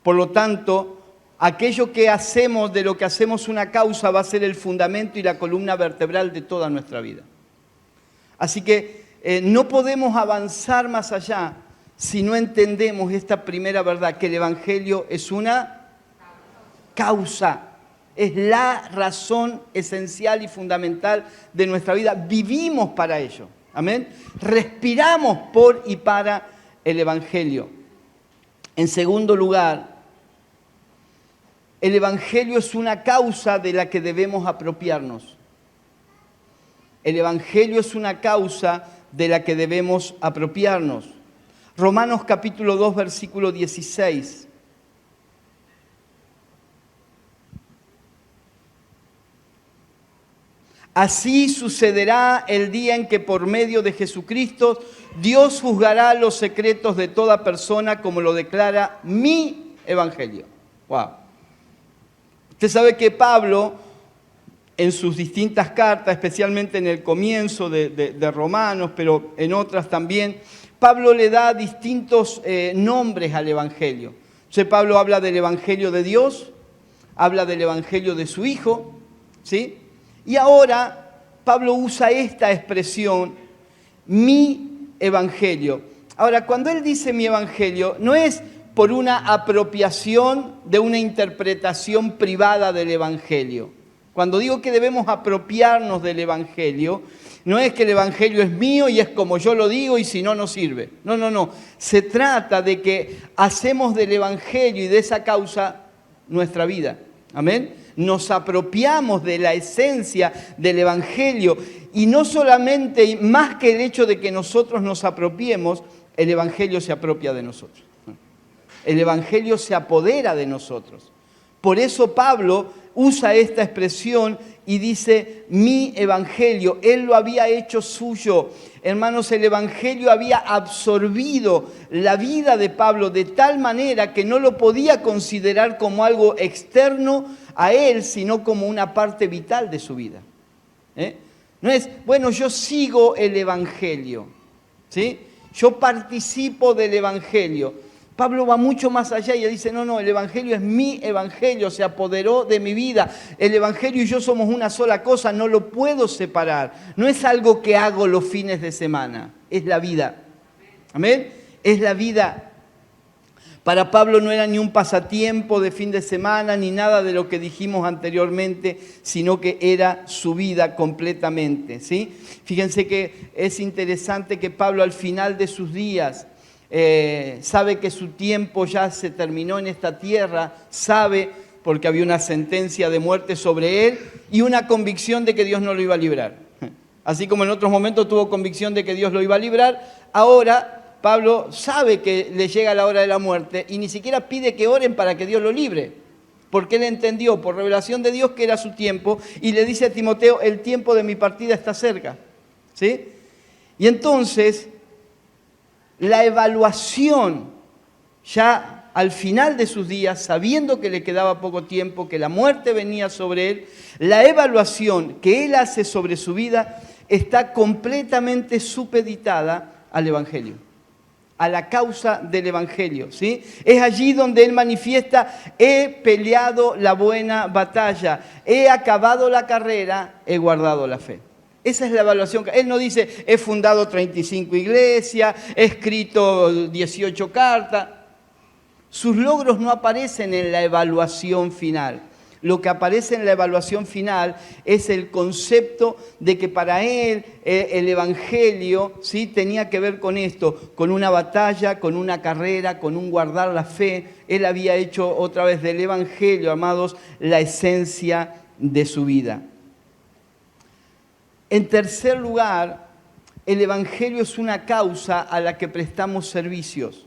Por lo tanto, aquello que hacemos, de lo que hacemos una causa, va a ser el fundamento y la columna vertebral de toda nuestra vida. Así que no podemos avanzar más allá si no entendemos esta primera verdad, que el Evangelio es una causa. Es la razón esencial y fundamental de nuestra vida. Vivimos para ello. Amén. Respiramos por y para el Evangelio. En segundo lugar, el Evangelio es una causa de la que debemos apropiarnos. El Evangelio es una causa de la que debemos apropiarnos. Romanos capítulo 2, versículo 16. Así sucederá el día en que por medio de Jesucristo Dios juzgará los secretos de toda persona como lo declara mi Evangelio. Wow. Usted sabe que Pablo, en sus distintas cartas, especialmente en el comienzo de Romanos, pero en otras también, Pablo le da distintos nombres al Evangelio. Entonces Pablo habla del Evangelio de Dios, habla del Evangelio de su Hijo, ¿sí? Y ahora Pablo usa esta expresión, mi evangelio. Ahora, cuando él dice mi evangelio, no es por una apropiación de una interpretación privada del evangelio. Cuando digo que debemos apropiarnos del evangelio, no es que el evangelio es mío y es como yo lo digo y si no, no sirve. No, no, no. Se trata de que hacemos del evangelio y de esa causa nuestra vida. Amén. Nos apropiamos de la esencia del evangelio y no solamente, más que el hecho de que nosotros nos apropiemos, el evangelio se apropia de nosotros. El evangelio se apodera de nosotros. Por eso Pablo usa esta expresión y dice, mi evangelio, él lo había hecho suyo. Hermanos, el evangelio había absorbido la vida de Pablo de tal manera que no lo podía considerar como algo externo a él, sino como una parte vital de su vida. No es, bueno, yo sigo el evangelio, ¿sí? Yo participo del evangelio. Pablo va mucho más allá y dice, no, el evangelio es mi evangelio, se apoderó de mi vida. El evangelio y yo somos una sola cosa, no lo puedo separar. No es algo que hago los fines de semana, es la vida. ¿Amén? Es la vida. Para Pablo no era ni un pasatiempo de fin de semana, ni nada de lo que dijimos anteriormente, sino que era su vida completamente, ¿sí? Fíjense que es interesante que Pablo al final de sus días, sabe que su tiempo ya se terminó en esta tierra, sabe porque había una sentencia de muerte sobre él y una convicción de que Dios no lo iba a librar. Así como en otros momentos tuvo convicción de que Dios lo iba a librar, ahora Pablo sabe que le llega la hora de la muerte y ni siquiera pide que oren para que Dios lo libre, porque él entendió por revelación de Dios que era su tiempo y le dice a Timoteo, el tiempo de mi partida está cerca, ¿sí? Y entonces la evaluación ya al final de sus días, sabiendo que le quedaba poco tiempo, que la muerte venía sobre él, la evaluación que él hace sobre su vida está completamente supeditada al Evangelio, a la causa del Evangelio, ¿sí? Es allí donde él manifiesta, he peleado la buena batalla, he acabado la carrera, he guardado la fe. Esa es la evaluación. Él no dice, he fundado 35 iglesias, he escrito 18 cartas. Sus logros no aparecen en la evaluación final. Lo que aparece en la evaluación final es el concepto de que para él el Evangelio, ¿sí?, tenía que ver con esto, con una batalla, con una carrera, con un guardar la fe. Él había hecho otra vez del Evangelio, amados, la esencia de su vida. En tercer lugar, el Evangelio es una causa a la que prestamos servicios.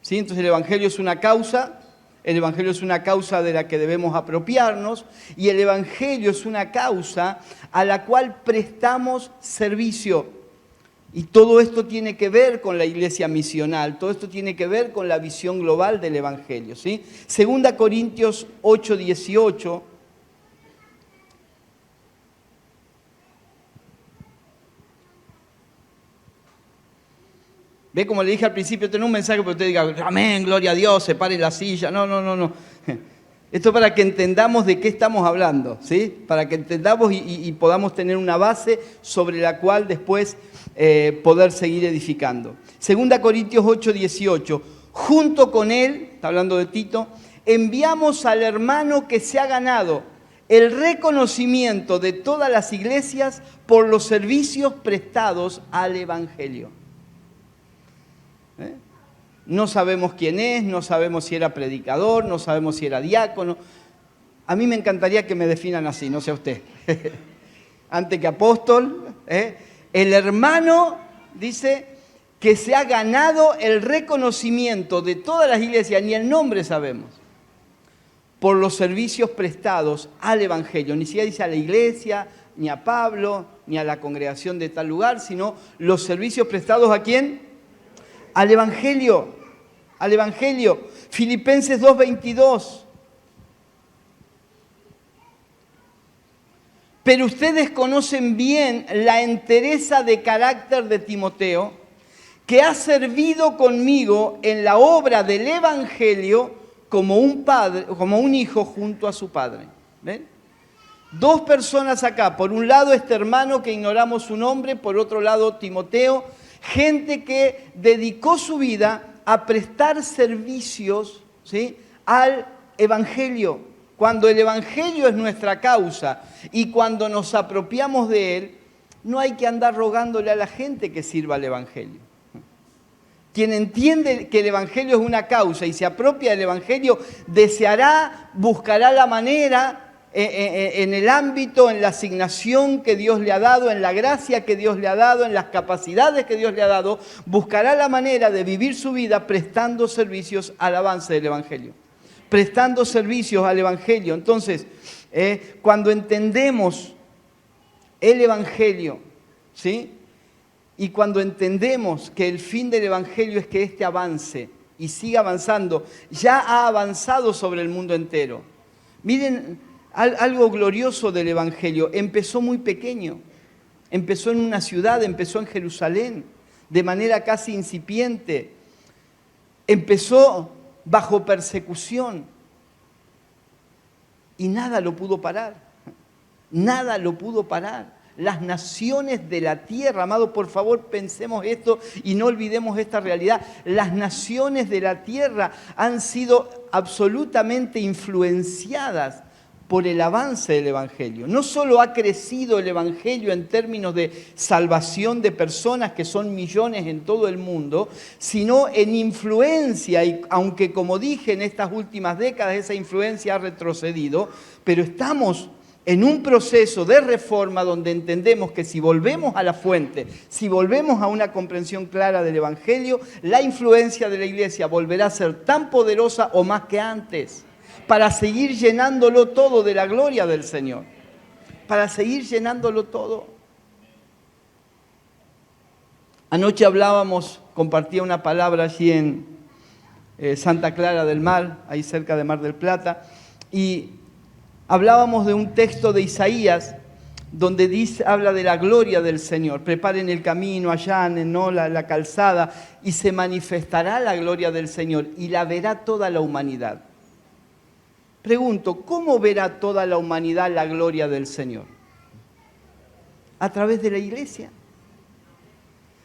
¿Sí? Entonces el Evangelio es una causa de la que debemos apropiarnos y el Evangelio es una causa a la cual prestamos servicio. Y todo esto tiene que ver con la iglesia misional, todo esto tiene que ver con la visión global del Evangelio, ¿sí? 2 Corintios 8:18. Ve, como le dije al principio, tener un mensaje para usted diga, amén, gloria a Dios, se pare la silla. No. Esto es para que entendamos de qué estamos hablando, ¿sí? Para que entendamos y podamos tener una base sobre la cual después poder seguir edificando. 2 Corintios 8:18. Junto con él, está hablando de Tito, enviamos al hermano que se ha ganado el reconocimiento de todas las iglesias por los servicios prestados al Evangelio. No sabemos quién es, no sabemos si era predicador, no sabemos si era diácono. A mí me encantaría que me definan así, no sé a usted. Antes que apóstol, el hermano dice que se ha ganado el reconocimiento de todas las iglesias, ni el nombre sabemos, por los servicios prestados al Evangelio. Ni siquiera dice a la iglesia, ni a Pablo, ni a la congregación de tal lugar, sino los servicios prestados ¿a quién? Al Evangelio, al Evangelio. Filipenses 2:22. Pero ustedes conocen bien la entereza de carácter de Timoteo, que ha servido conmigo en la obra del Evangelio como un padre, como un hijo junto a su padre. ¿Ven? Dos personas acá, por un lado este hermano que ignoramos su nombre, por otro lado Timoteo, gente que dedicó su vida a prestar servicios, ¿sí?, al Evangelio. Cuando el Evangelio es nuestra causa y cuando nos apropiamos de él, no hay que andar rogándole a la gente que sirva al Evangelio. Quien entiende que el Evangelio es una causa y se apropia del Evangelio, deseará, buscará la manera en el ámbito, en la asignación que Dios le ha dado, en la gracia que Dios le ha dado, en las capacidades que Dios le ha dado, buscará la manera de vivir su vida prestando servicios al avance del Evangelio. Prestando servicios al Evangelio. Entonces, cuando entendemos el Evangelio, ¿sí?, y cuando entendemos que el fin del Evangelio es que éste avance y siga avanzando, ya ha avanzado sobre el mundo entero. Miren, algo glorioso del Evangelio, empezó muy pequeño, empezó en una ciudad, empezó en Jerusalén, de manera casi incipiente, empezó bajo persecución y nada lo pudo parar, nada lo pudo parar. Las naciones de la tierra, amado, por favor pensemos esto y no olvidemos esta realidad. Las naciones de la tierra han sido absolutamente influenciadas por el avance del Evangelio. No solo ha crecido el Evangelio en términos de salvación de personas, que son millones en todo el mundo, sino en influencia, y aunque como dije en estas últimas décadas esa influencia ha retrocedido, pero estamos en un proceso de reforma donde entendemos que si volvemos a la fuente, si volvemos a una comprensión clara del Evangelio, la influencia de la iglesia volverá a ser tan poderosa o más que antes, para seguir llenándolo todo de la gloria del Señor, para seguir llenándolo todo. Anoche hablábamos, compartía una palabra allí en Santa Clara del Mar, ahí cerca de Mar del Plata, y hablábamos de un texto de Isaías donde habla de la gloria del Señor. Preparen el camino, allanen, ¿no?, la calzada, y se manifestará la gloria del Señor y la verá toda la humanidad. Pregunto, ¿cómo verá toda la humanidad la gloria del Señor? A través de la iglesia.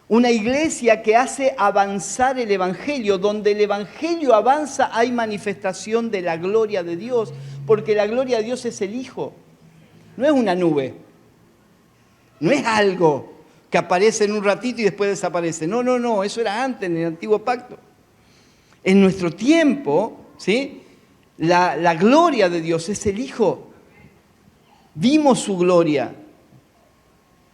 Una iglesia que hace avanzar el Evangelio. Donde el Evangelio avanza hay manifestación de la gloria de Dios, porque la gloria de Dios es el Hijo. No es una nube. No es algo que aparece en un ratito y después desaparece. No, no, no, eso era antes, en el Antiguo Pacto. En nuestro tiempo, ¿sí?, la gloria de Dios es el Hijo. Vimos su gloria,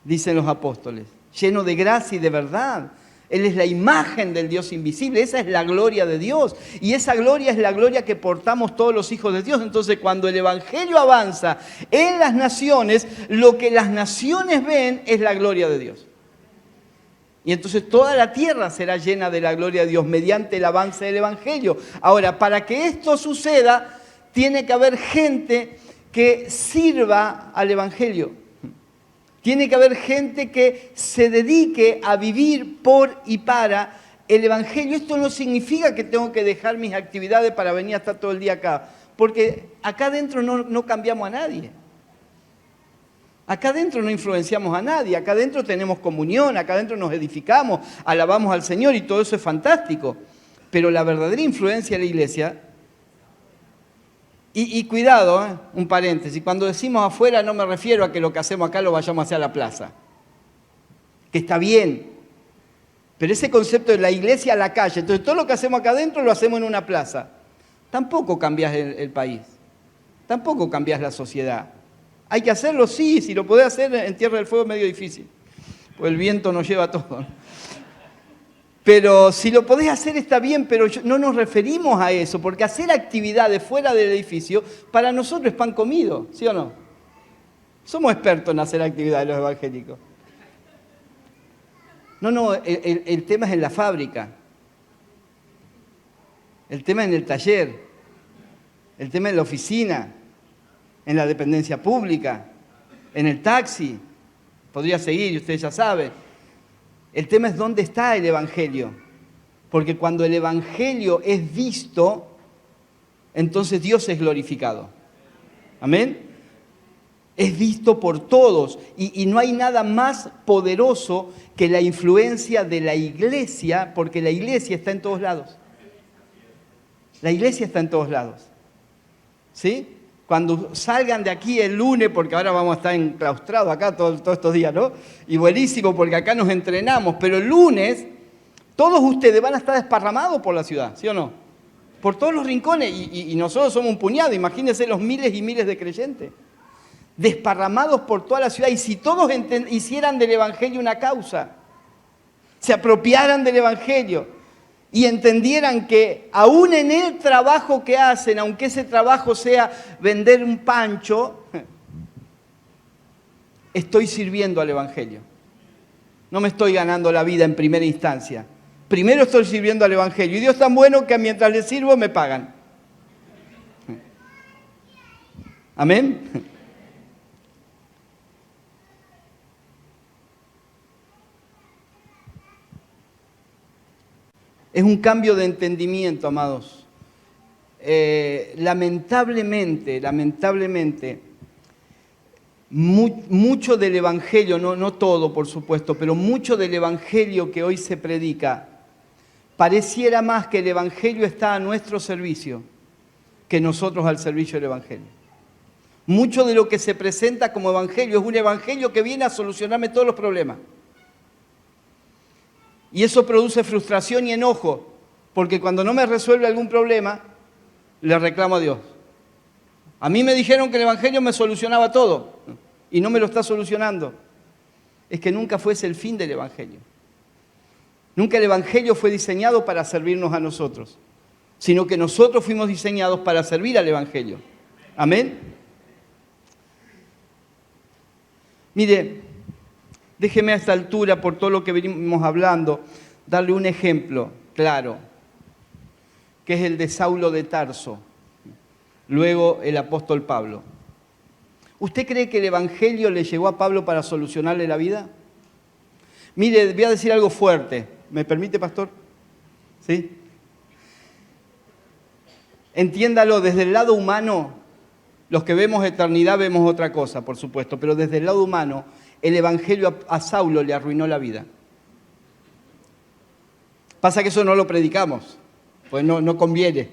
dicen los apóstoles, lleno de gracia y de verdad. Él es la imagen del Dios invisible, esa es la gloria de Dios. Y esa gloria es la gloria que portamos todos los hijos de Dios. Entonces, cuando el Evangelio avanza en las naciones, lo que las naciones ven es la gloria de Dios. Y entonces toda la tierra será llena de la gloria de Dios mediante el avance del Evangelio. Ahora, para que esto suceda, tiene que haber gente que sirva al Evangelio. Tiene que haber gente que se dedique a vivir por y para el Evangelio. Esto no significa que tengo que dejar mis actividades para venir a estar todo el día acá, porque acá adentro no cambiamos a nadie. Acá adentro no influenciamos a nadie, acá adentro tenemos comunión, acá adentro nos edificamos, alabamos al Señor y todo eso es fantástico. Pero la verdadera influencia de la iglesia, y cuidado, un paréntesis, cuando decimos afuera no me refiero a que lo que hacemos acá lo vayamos hacia la plaza, que está bien, pero ese concepto de la iglesia a la calle, entonces todo lo que hacemos acá adentro lo hacemos en una plaza. Tampoco cambias el país, tampoco cambias la sociedad. Hay que hacerlo, sí, si lo podés hacer en Tierra del Fuego es medio difícil, pues el viento nos lleva todo. Pero si lo podés hacer está bien, pero no nos referimos a eso, porque hacer actividades fuera del edificio para nosotros es pan comido, ¿sí o no? Somos expertos en hacer actividades los evangélicos. No, el tema es en la fábrica, el tema es en el taller, el tema es en la oficina, en la dependencia pública, en el taxi, podría seguir y ustedes ya saben. El tema es dónde está el Evangelio, porque cuando el Evangelio es visto, entonces Dios es glorificado. Amén. Es visto por todos y no hay nada más poderoso que la influencia de la iglesia, porque la iglesia está en todos lados. La iglesia está en todos lados. ¿Sí? Cuando salgan de aquí el lunes, porque ahora vamos a estar enclaustrados acá todos estos días, ¿no? Y buenísimo porque acá nos entrenamos, pero el lunes todos ustedes van a estar desparramados por la ciudad, ¿sí o no? Por todos los rincones y nosotros somos un puñado, imagínense los miles y miles de creyentes. Desparramados por toda la ciudad, y si todos hicieran del Evangelio una causa, se apropiaran del Evangelio y entendieran que aún en el trabajo que hacen, aunque ese trabajo sea vender un pancho, estoy sirviendo al Evangelio. No me estoy ganando la vida en primera instancia. Primero estoy sirviendo al Evangelio, y Dios es tan bueno que mientras le sirvo me pagan. Amén. Es un cambio de entendimiento, amados. Lamentablemente, mucho del Evangelio, no todo por supuesto, pero mucho del Evangelio que hoy se predica, pareciera más que el Evangelio está a nuestro servicio que nosotros al servicio del Evangelio. Mucho de lo que se presenta como Evangelio es un Evangelio que viene a solucionarme todos los problemas. Y eso produce frustración y enojo, porque cuando no me resuelve algún problema, le reclamo a Dios. A mí me dijeron que el Evangelio me solucionaba todo, y no me lo está solucionando. Es que nunca fue ese el fin del Evangelio. Nunca el Evangelio fue diseñado para servirnos a nosotros, sino que nosotros fuimos diseñados para servir al Evangelio. Amén. Mire, déjeme a esta altura, por todo lo que venimos hablando, darle un ejemplo claro, que es el de Saulo de Tarso, luego el apóstol Pablo. ¿Usted cree que el Evangelio le llegó a Pablo para solucionarle la vida? Mire, voy a decir algo fuerte. ¿Me permite, pastor? ¿Sí? Entiéndalo, desde el lado humano, los que vemos eternidad vemos otra cosa, por supuesto, pero desde el lado humano, el Evangelio a Saulo le arruinó la vida. Pasa que eso no lo predicamos, pues no conviene.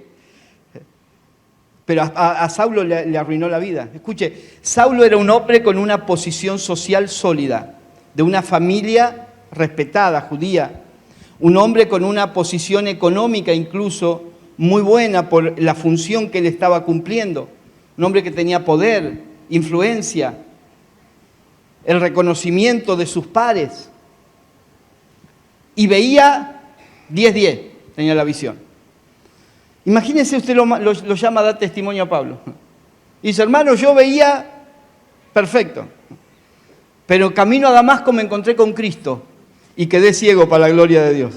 Pero a Saulo le arruinó la vida. Escuche, Saulo era un hombre con una posición social sólida, de una familia respetada, judía. Un hombre con una posición económica incluso muy buena por la función que él estaba cumpliendo. Un hombre que tenía poder, influencia, el reconocimiento de sus pares. Y veía 10-10, tenía la visión. Imagínense, usted lo llama a dar testimonio a Pablo. Y dice, hermano, yo veía perfecto, pero camino a Damasco me encontré con Cristo y quedé ciego para la gloria de Dios.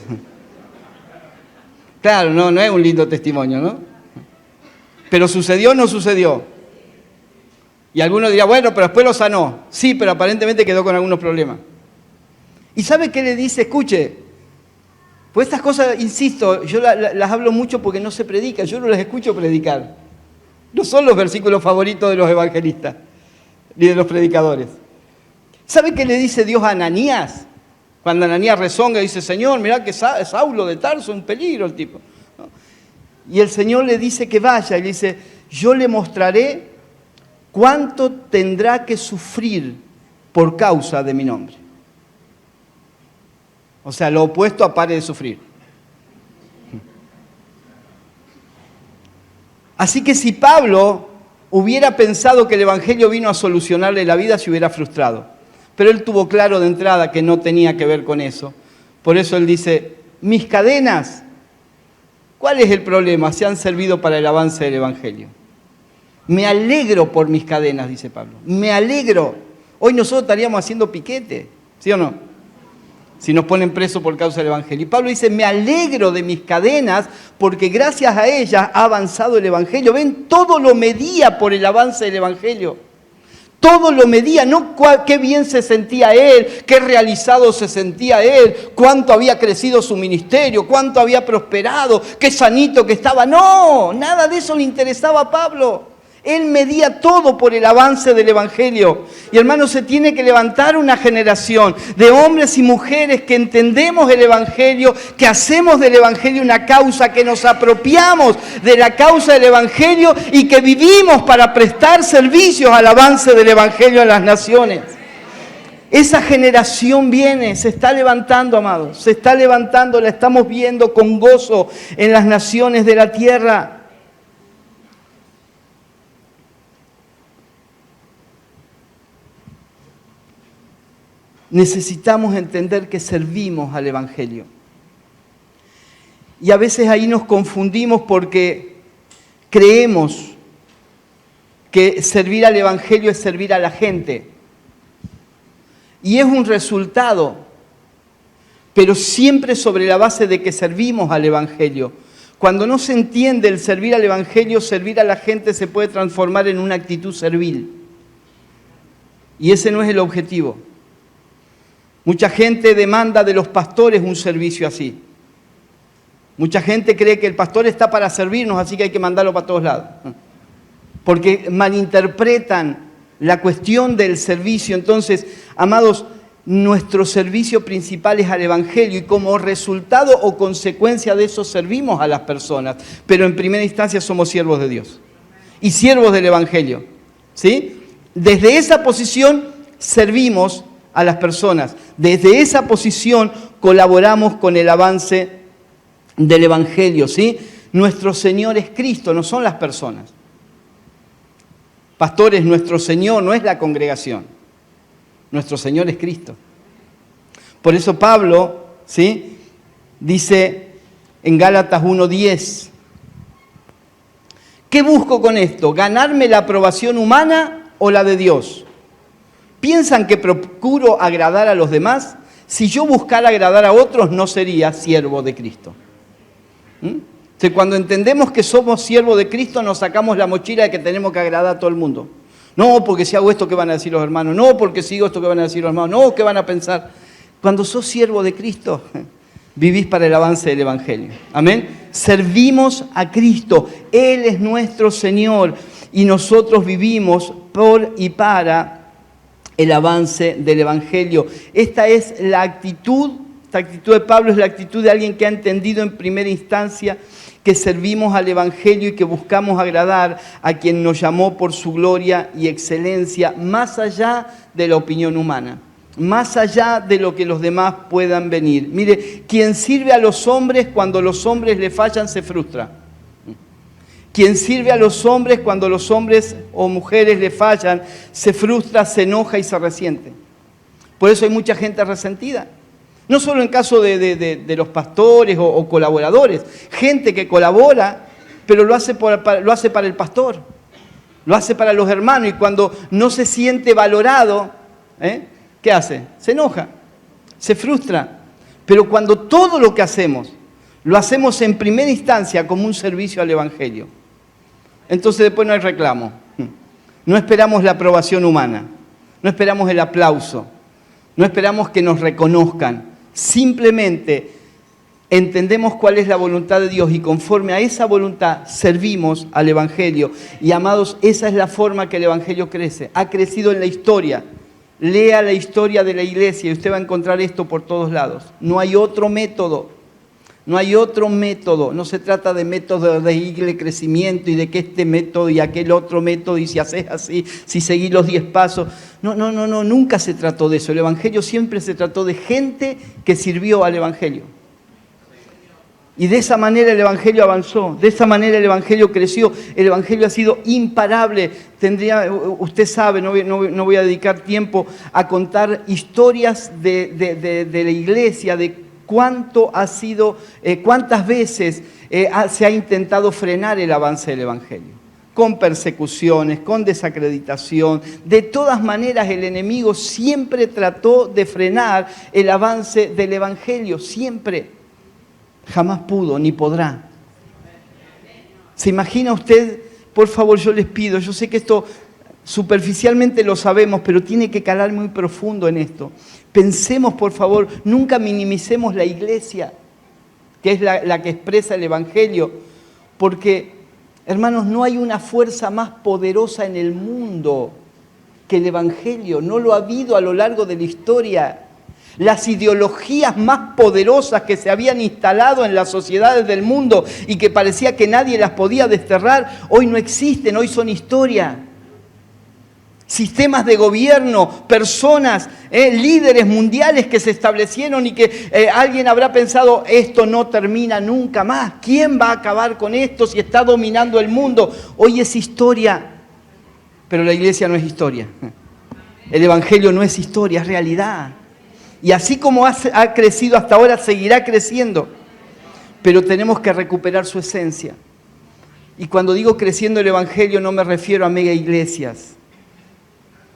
Claro, no es un lindo testimonio, ¿no? Pero ¿sucedió o no sucedió? Y algunos dirán, bueno, pero después lo sanó. Sí, pero aparentemente quedó con algunos problemas. ¿Y sabe qué le dice? Escuche, pues estas cosas, insisto, yo las hablo mucho porque no se predica, yo no las escucho predicar. No son los versículos favoritos de los evangelistas, ni de los predicadores. ¿Sabe qué le dice Dios a Ananías? Cuando Ananías rezonga y dice, Señor, mirá que Saulo de Tarso, un peligro el tipo. ¿No? Y el Señor le dice que vaya, y le dice, yo le mostraré cuánto tendrá que sufrir por causa de mi nombre. O sea, lo opuesto a pare de sufrir. Así que si Pablo hubiera pensado que el Evangelio vino a solucionarle la vida, se hubiera frustrado. Pero él tuvo claro de entrada que no tenía que ver con eso. Por eso él dice, mis cadenas, ¿cuál es el problema? Se han servido para el avance del Evangelio. Me alegro por mis cadenas, dice Pablo. Me alegro. Hoy nosotros estaríamos haciendo piquete, ¿sí o no? Si nos ponen presos por causa del Evangelio. Y Pablo dice, me alegro de mis cadenas porque gracias a ellas ha avanzado el Evangelio. Ven, todo lo medía por el avance del Evangelio. Todo lo medía, no qué bien se sentía él, qué realizado se sentía él, cuánto había crecido su ministerio, cuánto había prosperado, qué sanito que estaba. No, nada de eso le interesaba a Pablo. Él medía todo por el avance del Evangelio. Y hermanos, se tiene que levantar una generación de hombres y mujeres que entendemos el Evangelio, que hacemos del Evangelio una causa, que nos apropiamos de la causa del Evangelio y que vivimos para prestar servicios al avance del Evangelio en las naciones. Esa generación viene, se está levantando, amados, se está levantando, la estamos viendo con gozo en las naciones de la tierra. Necesitamos entender que servimos al Evangelio. Y a veces ahí nos confundimos porque creemos que servir al Evangelio es servir a la gente. Y es un resultado, pero siempre sobre la base de que servimos al Evangelio. Cuando no se entiende el servir al Evangelio, servir a la gente se puede transformar en una actitud servil. Y ese no es el objetivo. Mucha gente demanda de los pastores un servicio así. Mucha gente cree que el pastor está para servirnos, así que hay que mandarlo para todos lados. Porque malinterpretan la cuestión del servicio. Entonces, amados, nuestro servicio principal es al Evangelio y como resultado o consecuencia de eso servimos a las personas. Pero en primera instancia somos siervos de Dios y siervos del Evangelio, ¿sí? Desde esa posición servimos a las personas. Desde esa posición colaboramos con el avance del Evangelio, ¿sí? Nuestro Señor es Cristo, no son las personas. Pastores, nuestro Señor no es la congregación. Nuestro Señor es Cristo. Por eso Pablo, ¿sí?, dice en Gálatas 1:10, ¿qué busco con esto? ¿Ganarme la aprobación humana o la de Dios? ¿Piensan que procuro agradar a los demás? Si yo buscara agradar a otros, no sería siervo de Cristo. Entonces, cuando entendemos que somos siervos de Cristo, nos sacamos la mochila de que tenemos que agradar a todo el mundo. No, porque si hago esto, ¿qué van a decir los hermanos? No, porque si digo esto, ¿qué van a decir los hermanos? No, ¿qué van a pensar? Cuando sos siervo de Cristo, vivís para el avance del Evangelio. Amén. Servimos a Cristo. Él es nuestro Señor y nosotros vivimos por y para el avance del Evangelio. Esta es la actitud, esta actitud de Pablo es la actitud de alguien que ha entendido en primera instancia que servimos al Evangelio y que buscamos agradar a quien nos llamó por su gloria y excelencia, más allá de la opinión humana, más allá de lo que los demás puedan venir. Mire, quien sirve a los hombres cuando los hombres le fallan se frustra. Quien sirve a los hombres cuando los hombres o mujeres le fallan se frustra, se enoja y se resiente. Por eso hay mucha gente resentida. No solo en caso de los pastores o colaboradores, gente que colabora, pero lo hace para el pastor, lo hace para los hermanos y cuando no se siente valorado, ¿qué hace? Se enoja, se frustra. Pero cuando todo lo que hacemos, lo hacemos en primera instancia como un servicio al Evangelio, entonces después no hay reclamo. No esperamos la aprobación humana, no esperamos el aplauso, no esperamos que nos reconozcan. Simplemente entendemos cuál es la voluntad de Dios y conforme a esa voluntad servimos al Evangelio. Y amados, esa es la forma que el Evangelio crece. Ha crecido en la historia. Lea la historia de la iglesia y usted va a encontrar esto por todos lados. No hay otro método. No hay otro método. No se trata de métodos de crecimiento y de que este método y aquel otro método y si haces así, si seguís los 10 pasos. No, nunca se trató de eso. El Evangelio siempre se trató de gente que sirvió al Evangelio. Y de esa manera el Evangelio avanzó, de esa manera el Evangelio creció, el Evangelio ha sido imparable. Usted sabe, no voy a dedicar tiempo a contar historias de la iglesia, de cuántas veces se ha intentado frenar el avance del Evangelio. Con persecuciones, con desacreditación. De todas maneras, el enemigo siempre trató de frenar el avance del Evangelio, siempre. Jamás pudo, ni podrá. ¿Se imagina usted? Por favor, yo les pido, yo sé que esto superficialmente lo sabemos, pero tiene que calar muy profundo en esto. Pensemos, por favor, nunca minimicemos la iglesia, que es la que expresa el Evangelio, porque Hermanos, no hay una fuerza más poderosa en el mundo que el Evangelio. No lo ha habido a lo largo de la historia. Las ideologías más poderosas que se habían instalado en las sociedades del mundo y que parecía que nadie las podía desterrar, hoy no existen, hoy son historia. Sistemas de gobierno, personas, líderes mundiales que se establecieron y que alguien habrá pensado, esto no termina nunca más. ¿Quién va a acabar con esto si está dominando el mundo? Hoy es historia, pero la iglesia no es historia. El Evangelio no es historia, es realidad. Y así como ha crecido hasta ahora, seguirá creciendo. Pero tenemos que recuperar su esencia. Y cuando digo creciendo el Evangelio no me refiero a mega iglesias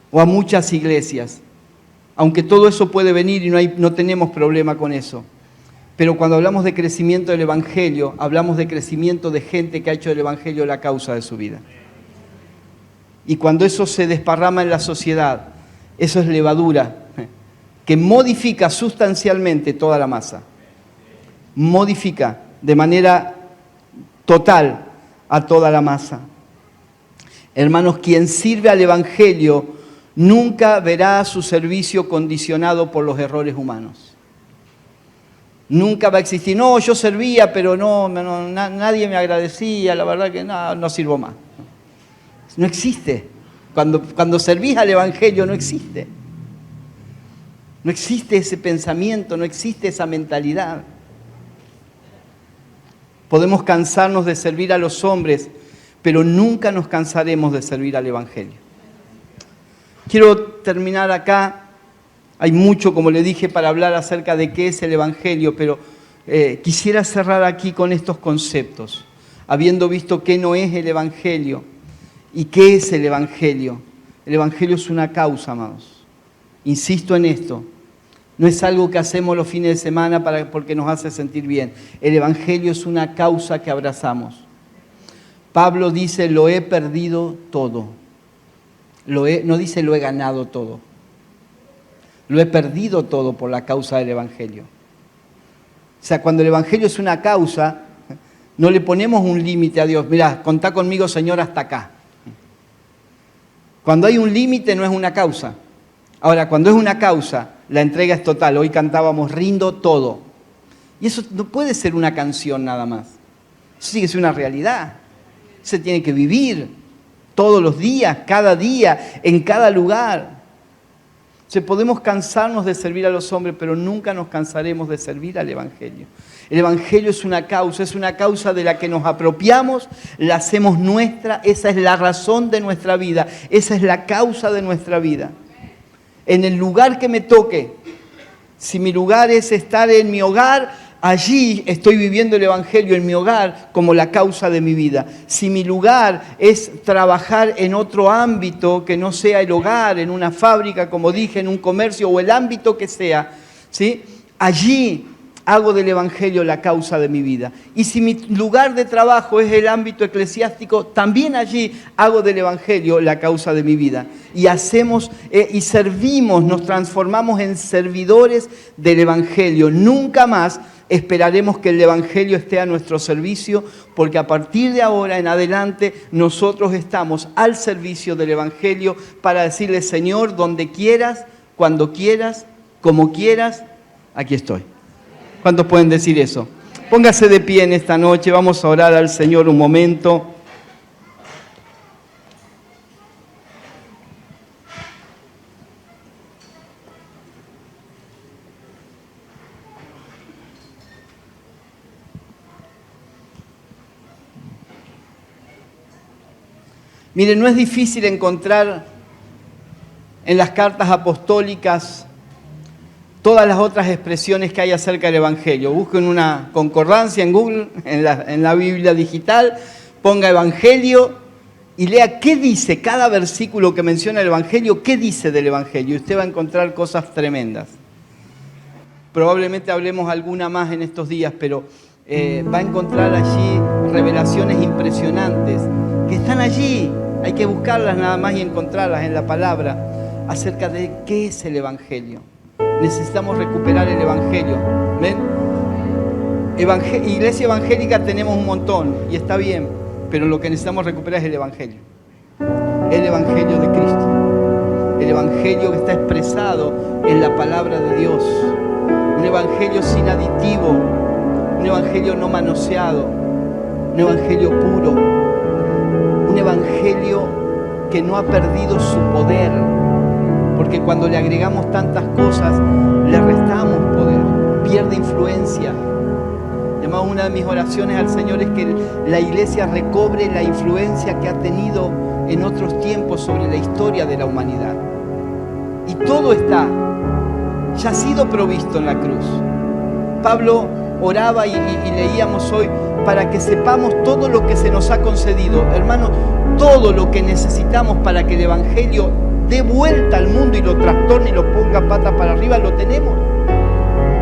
o a muchas iglesias. Aunque todo eso puede venir y no tenemos problema con eso. Pero cuando hablamos de crecimiento del Evangelio, hablamos de crecimiento de gente que ha hecho del Evangelio la causa de su vida. Y cuando eso se desparrama en la sociedad, eso es levadura que modifica sustancialmente toda la masa. Modifica de manera total a toda la masa. Hermanos, quien sirve al Evangelio nunca verá su servicio condicionado por los errores humanos. Nunca va a existir, no, yo servía, pero nadie me agradecía, la verdad que no sirvo más. No existe. Cuando servís al Evangelio no existe. No existe ese pensamiento, no existe esa mentalidad. Podemos cansarnos de servir a los hombres, pero nunca nos cansaremos de servir al Evangelio. Quiero terminar acá. Hay mucho, como le dije, para hablar acerca de qué es el Evangelio, pero quisiera cerrar aquí con estos conceptos, habiendo visto qué no es el Evangelio y qué es el Evangelio. El Evangelio es una causa, amados. Insisto en esto. No es algo que hacemos los fines de semana porque nos hace sentir bien. El Evangelio es una causa que abrazamos. Pablo dice, lo he perdido todo. No dice, lo he ganado todo. Lo he perdido todo por la causa del Evangelio. O sea, cuando el Evangelio es una causa, no le ponemos un límite a Dios. Mirá, contá conmigo, Señor, hasta acá. Cuando hay un límite no es una causa. Ahora, cuando es una causa, la entrega es total. Hoy cantábamos, rindo todo. Y eso no puede ser una canción nada más. Eso sí que es una realidad. Se tiene que vivir todos los días, cada día, en cada lugar. Podemos cansarnos de servir a los hombres, pero nunca nos cansaremos de servir al Evangelio. El Evangelio es una causa de la que nos apropiamos, la hacemos nuestra, esa es la razón de nuestra vida, esa es la causa de nuestra vida. En el lugar que me toque, si mi lugar es estar en mi hogar, allí estoy viviendo el Evangelio en mi hogar como la causa de mi vida. Si mi lugar es trabajar en otro ámbito que no sea el hogar, en una fábrica, como dije, en un comercio o el ámbito que sea, ¿sí? Allí hago del Evangelio la causa de mi vida. Y si mi lugar de trabajo es el ámbito eclesiástico, también allí hago del Evangelio la causa de mi vida. Y hacemos y servimos, nos transformamos en servidores del Evangelio. Nunca más esperaremos que el Evangelio esté a nuestro servicio, porque a partir de ahora en adelante nosotros estamos al servicio del Evangelio para decirle, Señor, donde quieras, cuando quieras, como quieras, aquí estoy. ¿Cuántos pueden decir eso? Póngase de pie en esta noche, vamos a orar al Señor un momento. Miren, no es difícil encontrar en las cartas apostólicas todas las otras expresiones que hay acerca del Evangelio. Busquen una concordancia en Google, en la Biblia digital, ponga Evangelio y lea qué dice cada versículo que menciona el Evangelio, qué dice del Evangelio. Y usted va a encontrar cosas tremendas. Probablemente hablemos alguna más en estos días, pero va a encontrar allí revelaciones impresionantes que están allí. Hay que buscarlas nada más y encontrarlas en la palabra acerca de qué es el Evangelio. Necesitamos recuperar el Evangelio. ¿Ven? Iglesia evangélica tenemos un montón y está bien, Pero lo que necesitamos recuperar es el Evangelio. El Evangelio de Cristo. El Evangelio que está expresado en la palabra de Dios. Un Evangelio sin aditivo. Un Evangelio no manoseado. Un Evangelio puro. Un Evangelio que no ha perdido su poder. Porque cuando le agregamos tantas cosas, le restamos poder. Pierde influencia. Además, una de mis oraciones al Señor es que la iglesia recobre la influencia que ha tenido en otros tiempos sobre la historia de la humanidad. Y todo está, ya ha sido provisto en la cruz. Pablo oraba y leíamos hoy para que sepamos todo lo que se nos ha concedido. Hermanos, todo lo que necesitamos para que el Evangelio dé vuelta al mundo y lo trastorne y lo ponga patas para arriba, lo tenemos.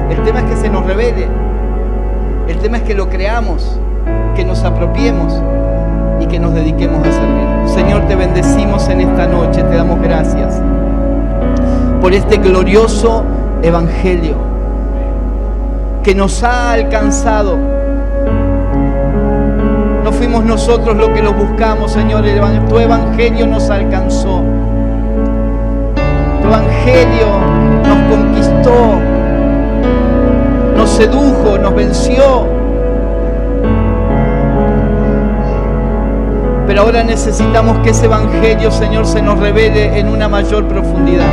El tema es que se nos revele. El tema es que lo creamos, que nos apropiemos y que nos dediquemos a servir. Señor, te bendecimos en esta noche, te damos gracias por este glorioso Evangelio que nos ha alcanzado. No fuimos nosotros los que lo buscamos, Señor, tu Evangelio nos alcanzó. Tu Evangelio nos conquistó, nos sedujo, nos venció. Pero ahora necesitamos que ese Evangelio, Señor, se nos revele en una mayor profundidad.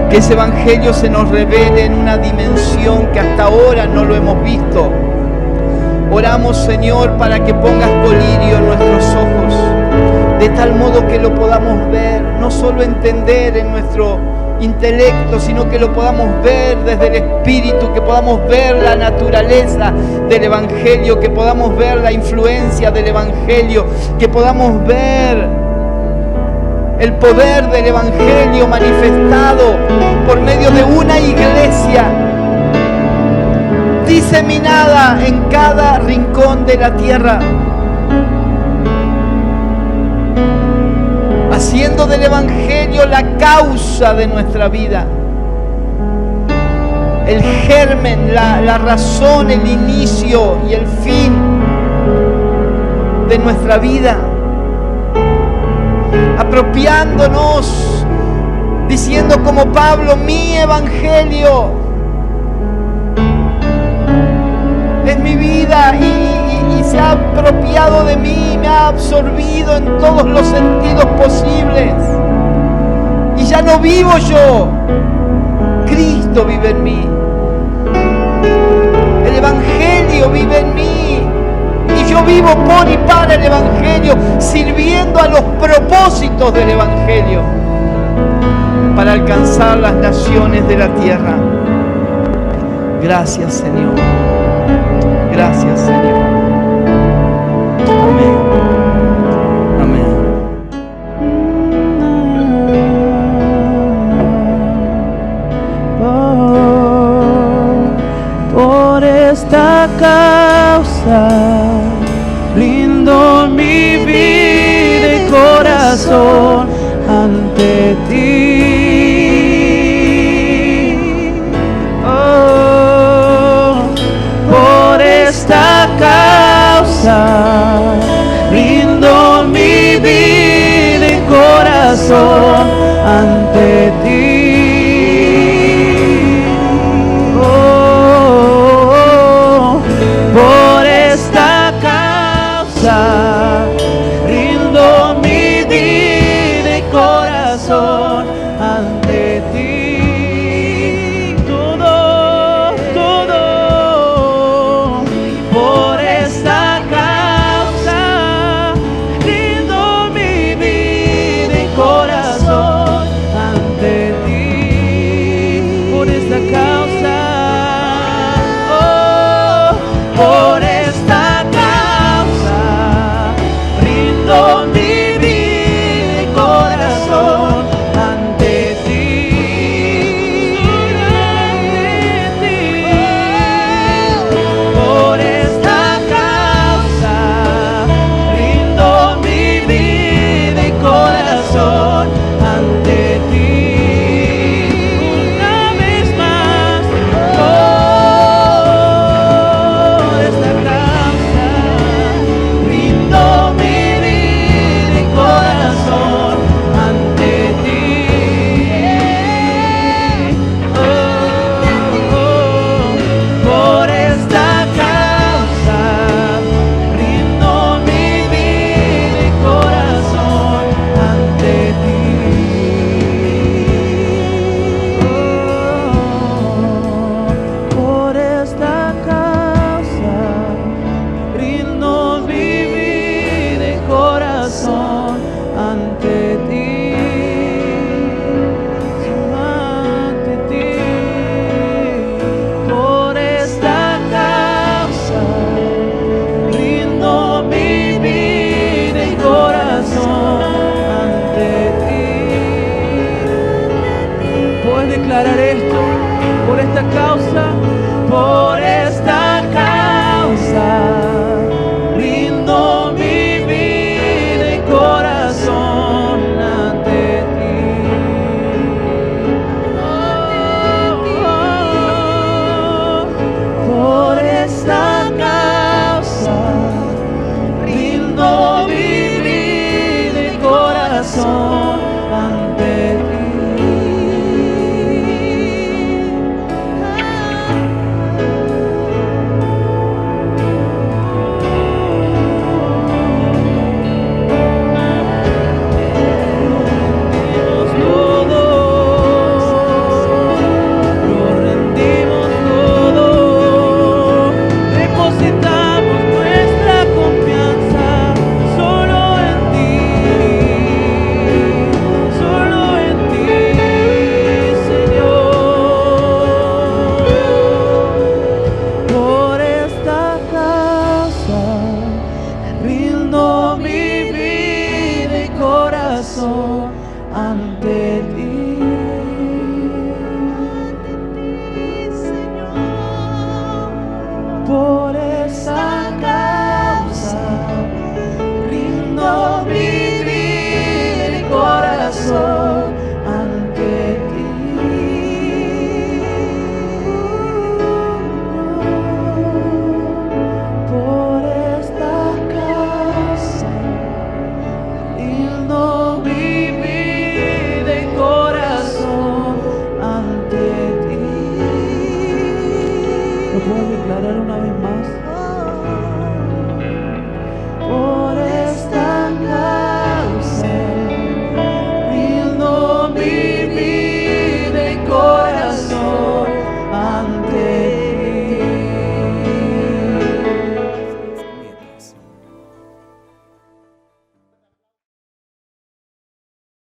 Que ese Evangelio se nos revele en una dimensión que hasta ahora no lo hemos visto. Oramos, Señor, para que pongas colirio en nuestros ojos, de tal modo que lo podamos ver, no solo entender en nuestro intelecto, sino que lo podamos ver desde el Espíritu, que podamos ver la naturaleza del Evangelio, que podamos ver la influencia del Evangelio, que podamos ver el poder del Evangelio manifestado por medio de una iglesia diseminada en cada rincón de la tierra, haciendo del Evangelio la causa de nuestra vida, el germen, la razón, el inicio y el fin de nuestra vida, apropiándonos, diciendo como Pablo, mi Evangelio es mi vida y se ha apropiado de mí, me ha absorbido en todos los sentidos posibles. Y ya no vivo yo, Cristo vive en mí. El Evangelio vive en mí. Y yo vivo por y para el Evangelio, sirviendo a los propósitos del Evangelio, para alcanzar las naciones de la tierra. Gracias, Señor. Gracias, Señor. Amén. Amén. Por esta causa rindo mi vida y corazón ante ti. Por esta causa rindo mi vida y corazón ante ti. Por esta causa rindo mi vida y corazón ante ti. Todo, por esta causa rindo mi vida y corazón ante ti. declarar esto por esta causa, por esta causa. Rindo mi vida y corazón ante ti. Por esta causa rindo mi vida y corazón ante ti. Lo rendimos todo, depositamos nuestra confianza solo en ti, Señor. Por esta causa rindo mi vida y corazón ante ti. Por esa causa rindo mi vida y corazón ante ti. Por esta causa rindo mi vida y corazón ante ti. ¿Lo puedo declarar una vez más?